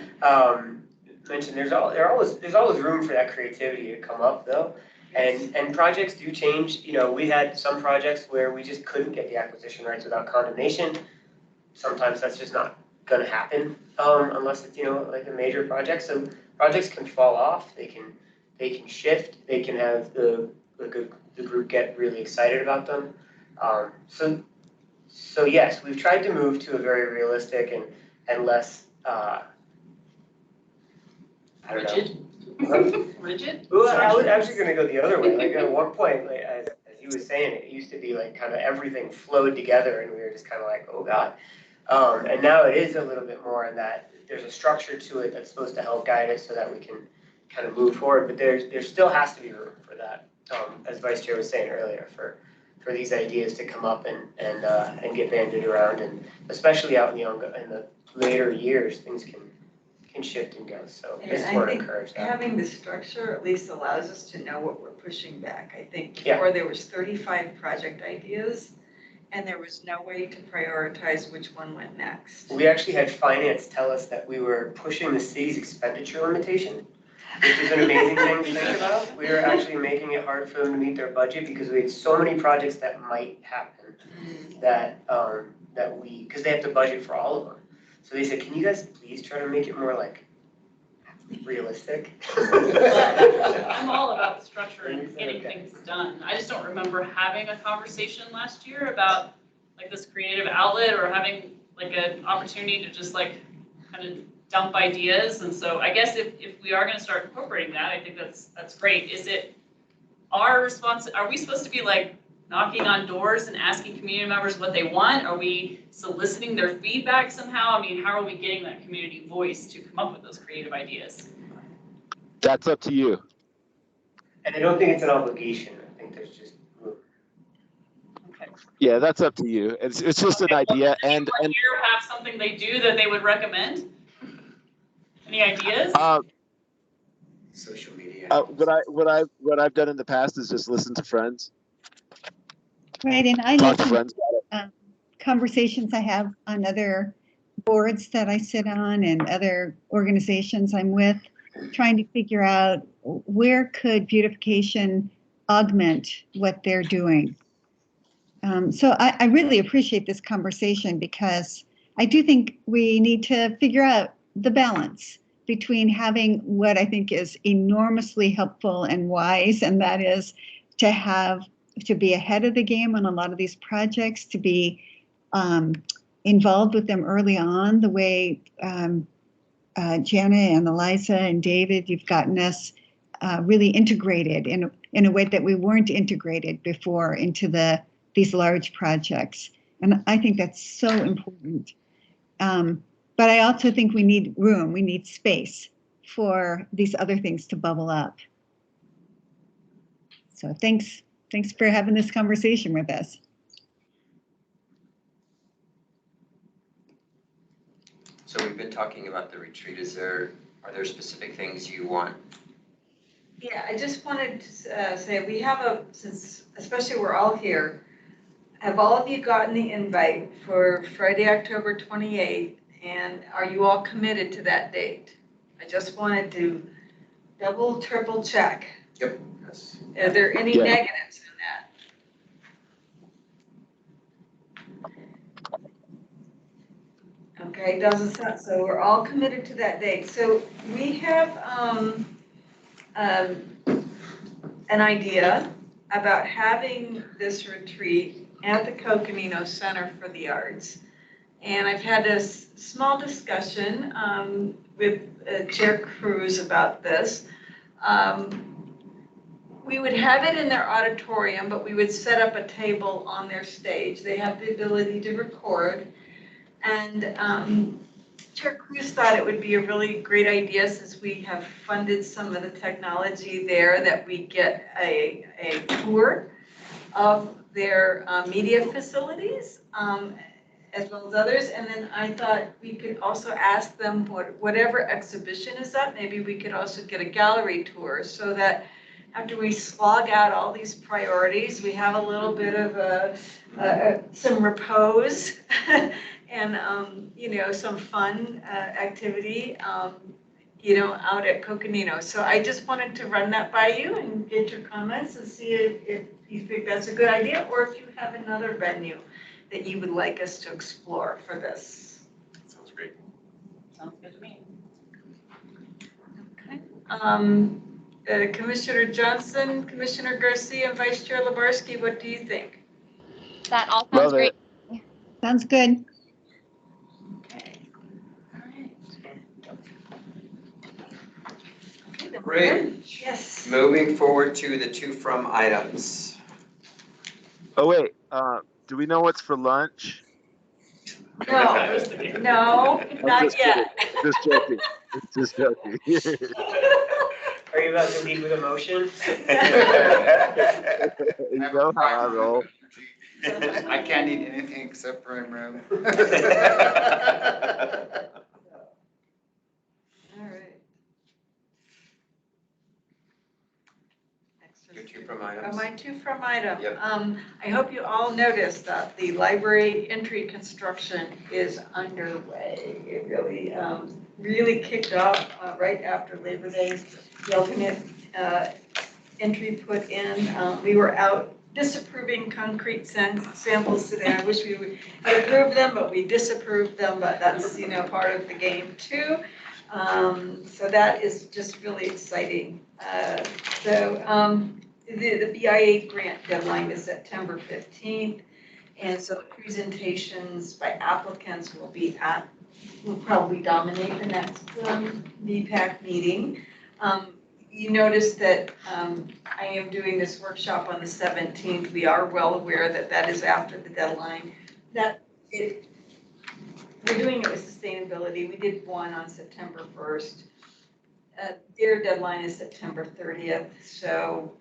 Speaker 11: mentioned, there's always room for that creativity to come up though. And projects do change. We had some projects where we just couldn't get the acquisition rights without condemnation. Sometimes that's just not gonna happen, unless it's, like a major project. So projects can fall off, they can shift, they can have the group get really excited about them. So yes, we've tried to move to a very realistic and less, I don't know.
Speaker 5: Rigid?
Speaker 11: Well, I was actually gonna go the other way. Like at one point, like, as he was saying, it used to be like kind of everything flowed together and we were just kind of like, oh God. And now it is a little bit more in that there's a structure to it that's supposed to help guide us so that we can kind of move forward. But there still has to be room for that, as Vice Chair was saying earlier, for these ideas to come up and get banded around, and especially out in the later years, things can shift and go. So just want to encourage that.
Speaker 3: Having the structure at least allows us to know what we're pushing back. I think
Speaker 11: Yeah.
Speaker 3: before there was 35 project ideas and there was no way to prioritize which one went next.
Speaker 11: We actually had finance tell us that we were pushing the city's expenditure limitation, which is an amazing thing to think about. We were actually making it hard for them to meet their budget because we had so many projects that might happen that because they have to budget for all of them. So they said, can you guys please try to make it more like realistic?
Speaker 5: I'm all about the structure and getting things done. I just don't remember having a conversation last year about like this creative outlet or having like an opportunity to just like kind of dump ideas. And so I guess if we are gonna start incorporating that, I think that's great. Is it our response, are we supposed to be like knocking on doors and asking community members what they want? Are we soliciting their feedback somehow? I mean, how are we getting that community voice to come up with those creative ideas?
Speaker 8: That's up to you.
Speaker 11: And I don't think it's an obligation. I think there's just room.
Speaker 8: Yeah, that's up to you. It's just an idea, and
Speaker 5: Here have something they do that they would recommend? Any ideas?
Speaker 2: Social media.
Speaker 8: what I've done in the past is just listen to friends,
Speaker 4: Right, and I
Speaker 8: talk to
Speaker 4: listen
Speaker 8: friends.
Speaker 4: conversations I have on other boards that I sit on and other organizations I'm with, trying to figure out where could beautification augment what they're doing. So I really appreciate this conversation because I do think we need to figure out the balance between having what I think is enormously helpful and wise, and that is to be ahead of the game on a lot of these projects, to be involved with them early on, the way Jana and Eliza and David, you've gotten us really integrated in a way that we weren't integrated before into these large projects. And I think that's so important. But I also think we need room, we need space for these other things to bubble up. So thanks for having this conversation with us.
Speaker 1: So we've been talking about the retreat. Are there specific things you want?
Speaker 3: Yeah, I just wanted to say, we have since especially we're all here, have all of you gotten the invite for Friday, October 28th? And are you all committed to that date? I just wanted to double, triple check.
Speaker 1: Yep. Yes.
Speaker 3: Are there any
Speaker 8: Yeah.
Speaker 3: negatives in that? Okay, doesn't sound, so we're all committed to that date. So we have an idea about having this retreat at the Coconino Center for the Arts. And I've had a small discussion with Chair Cruz about this. We would have it in their auditorium, but we would set up a table on their stage. They have the ability to record. And Chair Cruz thought it would be a really great idea, since we have funded some of the technology there, that we get a tour of their media facilities, as well as others. And then I thought we could also ask them whatever exhibition is up, maybe we could also get a gallery tour, so that after we slog out all these priorities, we have a little bit of some repose and some fun activity out at Coconino. So I just wanted to run that by you and get your comments and see if you think that's a good idea, or if you have another venue that you would like us to explore for this.
Speaker 7: Sounds great.
Speaker 5: Sounds good to me.
Speaker 3: Okay. Commissioner Johnson, Commissioner Garcia, and Vice Chair Lebarsky, what do you think?
Speaker 9: That all sounds
Speaker 8: Love
Speaker 9: great.
Speaker 8: it.
Speaker 4: Sounds good.
Speaker 3: Okay. All right. Okay, then we're
Speaker 1: Great.
Speaker 3: done. Yes.
Speaker 1: Moving forward to the to from items.
Speaker 8: Oh wait, do we know what's for lunch?
Speaker 3: No, no,
Speaker 8: I'm
Speaker 3: not
Speaker 8: just
Speaker 3: yet.
Speaker 8: kidding. Just joking. Just joking.
Speaker 11: Are you about to lead with a motion?
Speaker 8: You know how I roll.
Speaker 2: I can't eat anything except prime rib.
Speaker 3: All right. Next is-
Speaker 1: Your to from items.
Speaker 3: My two from item.
Speaker 1: Yep.
Speaker 3: I hope you all noticed that the library entry construction is underway. It really kicked off right after Labor Day. The alternate entry put in. We were out disapproving concrete samples today. I wish we would approve them, but we disapproved them, but that's, part of the game too. So that is just really exciting. The BIA grant deadline is September 15th. And so the presentations by applicants will probably dominate the next BPAC meeting. You notice that I am doing this workshop on the 17th. We are well aware that that is after the deadline. We're doing it with sustainability. We did one on September 1st. their deadline is September 30th, so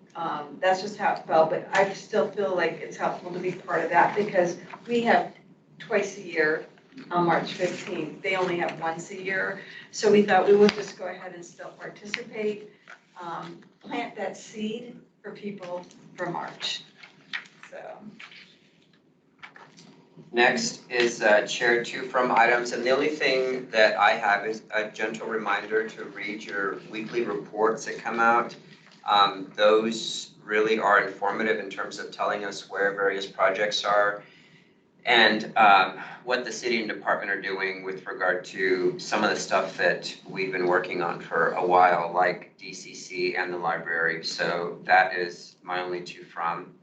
Speaker 3: that's just how it fell. But I still feel like it's helpful to be part of that because we have twice a year on March 15th. They only have once a year. So we thought we would just go ahead and still participate, plant that seed for people for March. So.
Speaker 1: Next is Chair 2 from items, and the only thing that I have is a gentle reminder to read your weekly reports that come out. Those really are informative in terms of telling us where various projects are and what the city and department are doing with regard to some of the stuff that we've been working on for a while, like DCC and the library. So that is my only 2 from.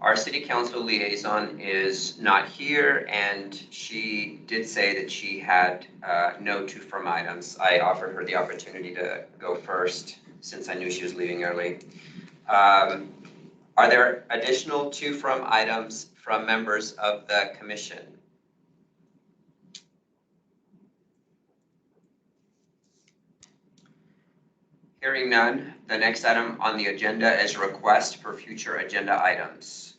Speaker 1: Our city council liaison is not here, and she did say that she had no 2 from items. I offered her the opportunity to go first since I knew she was leaving early. Are there additional 2 from items from members of the commission? Hearing none, the next item on the agenda is a request for future agenda items.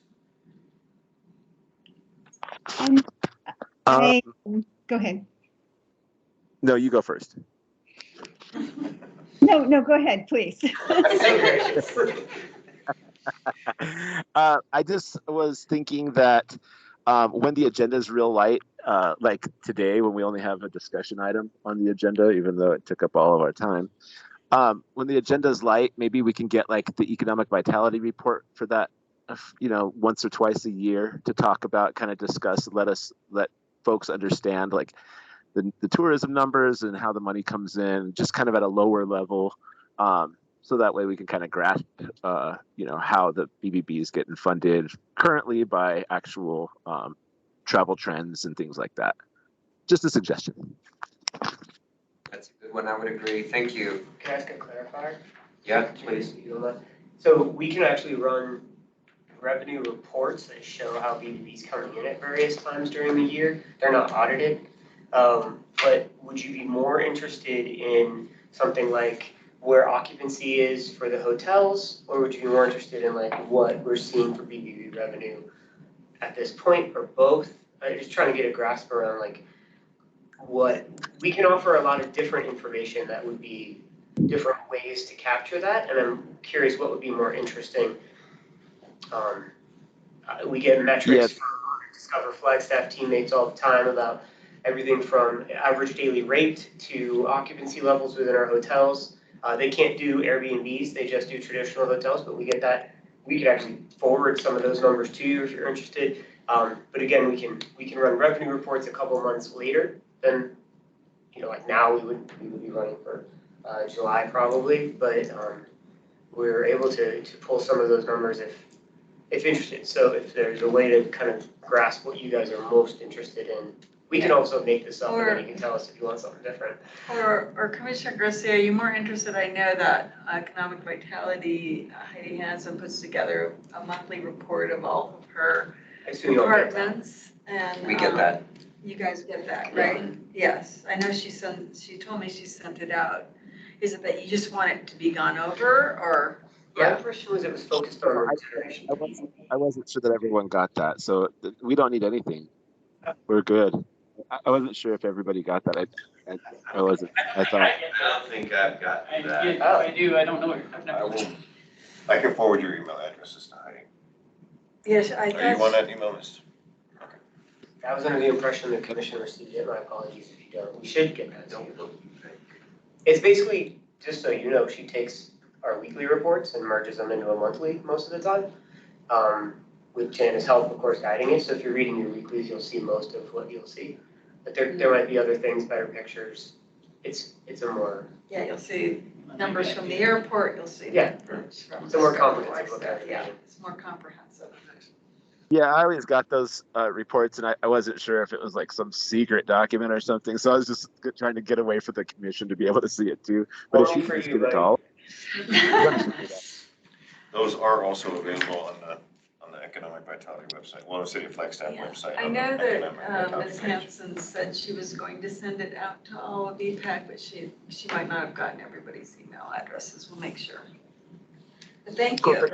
Speaker 4: I go ahead.
Speaker 8: No, you go first.
Speaker 4: No, go ahead, please.
Speaker 8: I just was thinking that when the agenda is real light, like today when we only have a discussion item on the agenda, even though it took up all of our time, when the agenda is light, maybe we can get like the economic vitality report for that, once or twice a year to talk about, kind of discuss, let folks understand like the tourism numbers and how the money comes in, just kind of at a lower level. So that way we can kind of grasp, how the BBB is getting funded currently by actual travel trends and things like that. Just a suggestion.
Speaker 1: That's a good one, I would agree. Thank you.
Speaker 11: Can I ask a clarifier?
Speaker 1: Yeah, please.
Speaker 11: So we can actually run revenue reports that show how BBB is coming in at various times during the year. They're not audited. But would you be more interested in something like where occupancy is for the hotels, or would you be more interested in like what we're seeing for BBB revenue at this point, or both? I'm just trying to get a grasp around like what we can offer. A lot of different information that would be different ways to capture that, and I'm curious what would be more interesting. We get metrics from Discover Flagstaff teammates all the time about everything from average daily rate to occupancy levels within our hotels. They can't do Airbnbs, they just do traditional hotels, but we get that. We could actually forward some of those numbers to you if you're interested. But again, we can run revenue reports a couple months later than, like now we would be running for July probably, but we're able to pull some of those numbers if interested. So if there's a way to kind of grasp what you guys are most interested in, we can also make this up and then you can tell us if you want something different.
Speaker 3: Or Commissioner Garcia, are you more interested? I know that Economic Vitality, Heidi Hansen puts together a monthly report of all of her departments. And
Speaker 1: We get that.
Speaker 3: You guys get that, right? Yes, I know she told me she sent it out. Is it that you just want it to be gone over, or?
Speaker 11: My impression was it was focused on regeneration.
Speaker 8: I wasn't sure that everyone got that, so we don't need anything. We're good. I wasn't sure if everybody got that. I wasn't. I thought.
Speaker 7: I don't think I've got that.
Speaker 5: I do. I don't know. I've never.
Speaker 12: I can forward your email addresses to Heidi.
Speaker 3: Yes, I thought.
Speaker 12: Are you on that email list?
Speaker 11: I was under the impression the commission received it. My apologies if you don't. We should get that. It's basically, just so you know, she takes our weekly reports and merges them into a monthly most of the time. With Jana's help, of course, guiding it. So if you're reading your weeklies, you'll see most of what you'll see. But there might be other things, better pictures. It's a more.
Speaker 3: Yeah, you'll see numbers from the airport, you'll see numbers from.
Speaker 11: It's a more comprehensive look at it.
Speaker 3: Yeah, it's more comprehensive.
Speaker 8: Yeah, I always got those reports, and I wasn't sure if it was like some secret document or something. So I was just trying to get away from the commission to be able to see it too. But if you can just get it all.
Speaker 12: Those are also available on the the Economic Vitality website, Walnut City of Flagstaff
Speaker 3: Yeah.
Speaker 12: website.
Speaker 3: I
Speaker 12: on the
Speaker 3: know
Speaker 12: Economic
Speaker 3: that
Speaker 12: Vitality
Speaker 3: Ms.
Speaker 12: page.
Speaker 3: Hanson said she was going to send it out to all of EPAC, but she might not have gotten everybody's email addresses. We'll make sure. But thank you.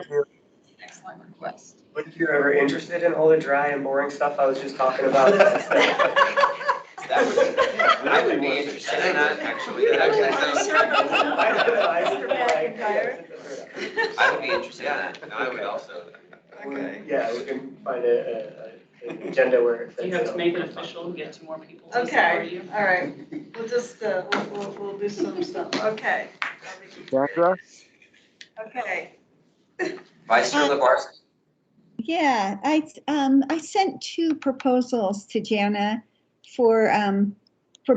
Speaker 3: Excellent request.
Speaker 11: But if you're ever interested in all the dry and boring stuff I was just talking about.
Speaker 1: I would be interested in that, actually. That actually sounds. I would be interested in that. I would also.
Speaker 3: Okay.
Speaker 11: Yeah, we can find an agenda where it fits.
Speaker 5: You have to
Speaker 11: in.
Speaker 5: make it official and get 2 more people to support
Speaker 3: Okay,
Speaker 5: you.
Speaker 3: all right. We'll just, we'll do some stuff. Okay.
Speaker 8: Sandra?
Speaker 3: Okay.
Speaker 1: Vice Chair LaBarge.
Speaker 4: Yeah, I sent 2 proposals to Jana for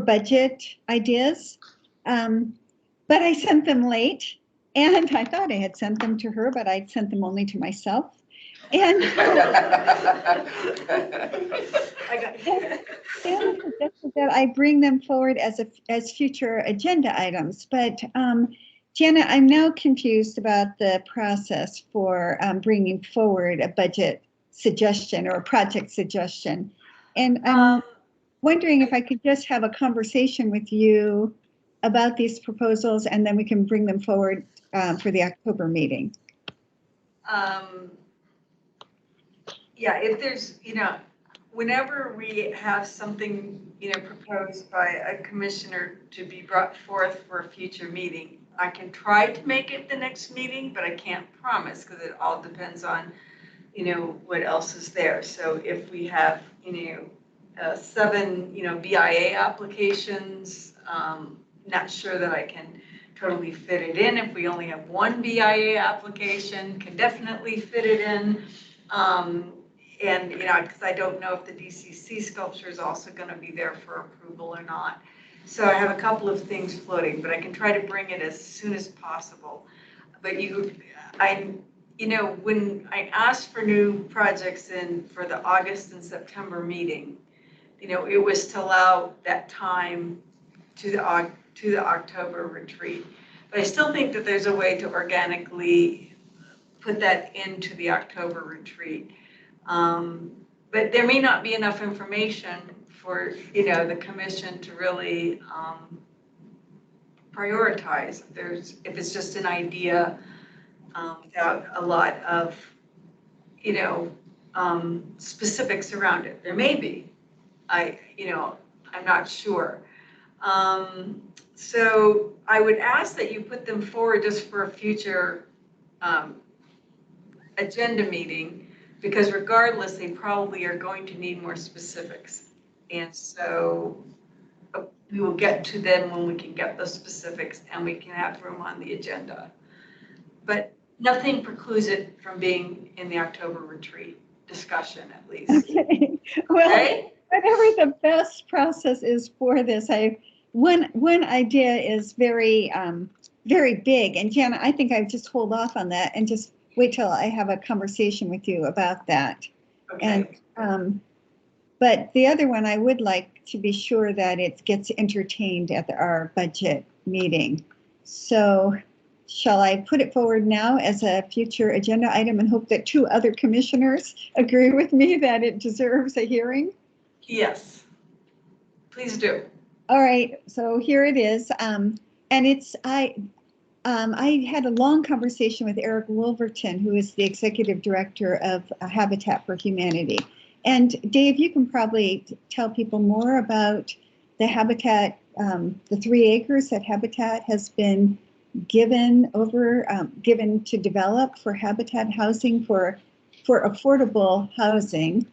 Speaker 4: budget ideas, but I sent them late, and I thought I had sent them to her, but I'd sent them only to myself. And Jana suggested that I bring them forward as future agenda items, but Jana, I'm now confused about the process for bringing forward a budget suggestion or a project suggestion. And I'm wondering if I could just have a conversation with you about these proposals, and then we can bring them forward for the October meeting.
Speaker 3: Yeah, if there's, whenever we have something, proposed by a commissioner to be brought forth for a future meeting, I can try to make it the next meeting, but I can't promise because it all depends on, what else is there. So if we have, 7, BIA applications, not sure that I can totally fit it in. If we only have 1 BIA application, can definitely fit it in. And, because I don't know if the DCC sculpture is also going to be there for approval or not. So I have a couple of things floating, but I can try to bring it as soon as possible. But when I asked for new projects for the August and September meeting, it was to allow that time to the October retreat. But I still think that there's a way to organically put that into the October retreat. But there may not be enough information for, the commission to really prioritize. If it's just an idea without a lot of, specifics around it. There may be. I'm not sure. So I would ask that you put them forward just for a future agenda meeting, because regardless, they probably are going to need more specifics. And so we will get to them when we can get those specifics and we can have room on the agenda. But nothing precludes it from being in the October retreat discussion, at least.
Speaker 4: Okay. Well,
Speaker 3: Okay?
Speaker 4: whatever the best process is for this, one idea is very very big, and Jana, I think I just hold off on that and just wait till I have a conversation with you about that.
Speaker 3: Okay.
Speaker 4: And but the other one, I would like to be sure that it gets entertained at our budget meeting. So shall I put it forward now as a future agenda item and hope that 2 other commissioners agree with me that it deserves a hearing?
Speaker 3: Yes. Please do.
Speaker 4: All right, so here it is. And I had a long conversation with Eric Wolverton, who is the executive director of Habitat for Humanity. And Dave, you can probably tell people more about the Habitat, the 3 acres that Habitat has been given to develop for Habitat housing, for affordable housing,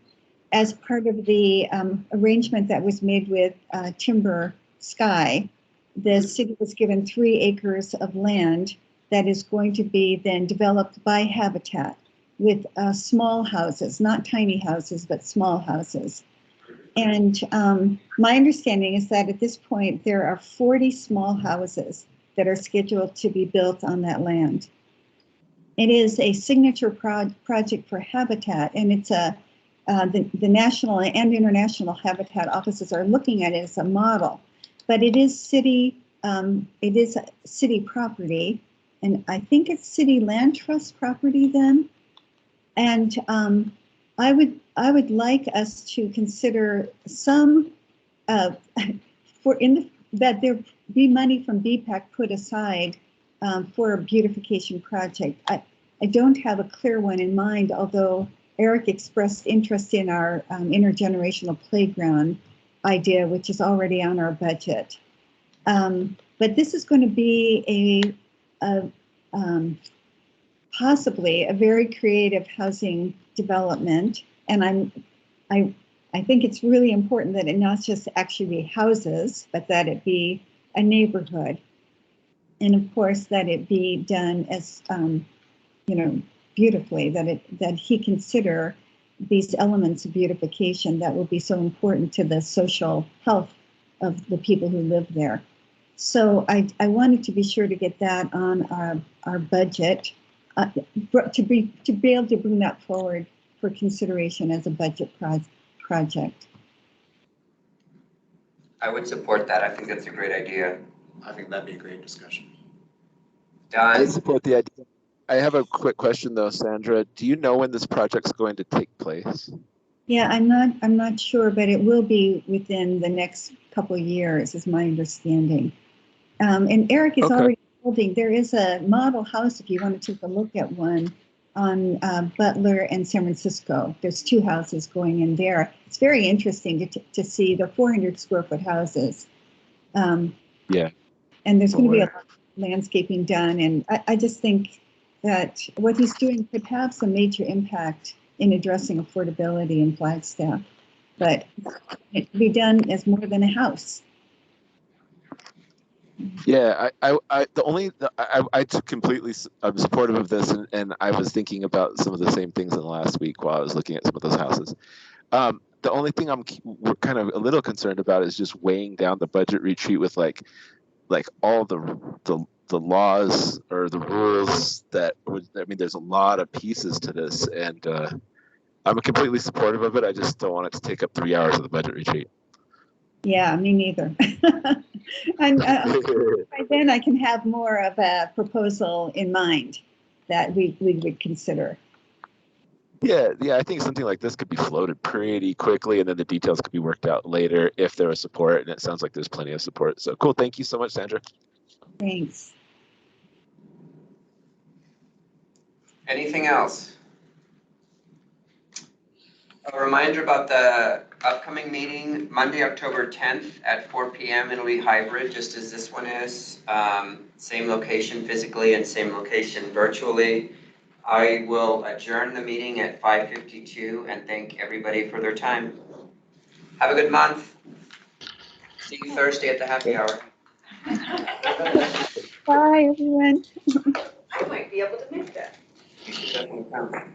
Speaker 4: as part of the arrangement that was made with Timber Sky. The city was given 3 acres of land that is going to be then developed by Habitat with small houses, not tiny houses, but small houses. And my understanding is that at this point, there are 40 small houses that are scheduled to be built on that land. It is a signature project for Habitat, and it's the national and international Habitat offices are looking at it as a model. But it is city property, and I think it's city land trust property then. And I would like us to consider some that there be money from BPAC put aside for a beautification project. I don't have a clear one in mind, although Eric expressed interest in our intergenerational playground idea, which is already on our budget. But this is going to be possibly a very creative housing development, and I think it's really important that it not just actually be houses, but that it be a neighborhood, and of course that it be done as beautifully. That he consider these elements of beautification that will be so important to the social health of the people who live there. So I wanted to be sure to get that on our budget, to be able to bring that forward for consideration as a budget project.
Speaker 1: I would support that. I think that's a great idea.
Speaker 2: I think that'd be a great discussion.
Speaker 8: I
Speaker 1: Don?
Speaker 8: support the idea. I have a quick question though, Sandra. Do you know when this project's going to take place?
Speaker 4: Yeah, I'm not sure, but it will be within the next couple of years, is my understanding. And Eric is already holding. There is a model house if you want to take a look at one on Butler and San Francisco. There's 2 houses going in there. It's very interesting to see the 400 square foot houses.
Speaker 8: Yeah.
Speaker 4: And there's going to be a lot of landscaping done. And I just think that what he's doing could have some major impact in addressing affordability in Flagstaff. But it can be done as more than a house.
Speaker 8: Yeah, I completely, I'm supportive of this, and I was thinking about some of the same things in the last week while I was looking at some of those houses. The only thing we're kind of a little concerned about is just weighing down the budget retreat with like all the laws or the rules that would. I mean, there's a lot of pieces to this, and I'm completely supportive of it. I just don't want it to take up 3 hours of the budget retreat.
Speaker 4: Yeah, me neither. And by then I can have more of a proposal in mind that we would consider.
Speaker 8: Yeah, I think something like this could be floated pretty quickly, and then the details could be worked out later if there was support, and it sounds like there's plenty of support. So cool. Thank you so much, Sandra.
Speaker 4: Thanks.
Speaker 1: Anything else? A reminder about the upcoming meeting, Monday, October 10th at 4 p.m. It'll be hybrid, just as this one is. Same location physically and same location virtually. I will adjourn the meeting at 5:52 and thank everybody for their time. Have a good month. See you Thursday at the happy hour.
Speaker 4: Bye, everyone.
Speaker 3: I might be able to make that.
Speaker 1: You should definitely come.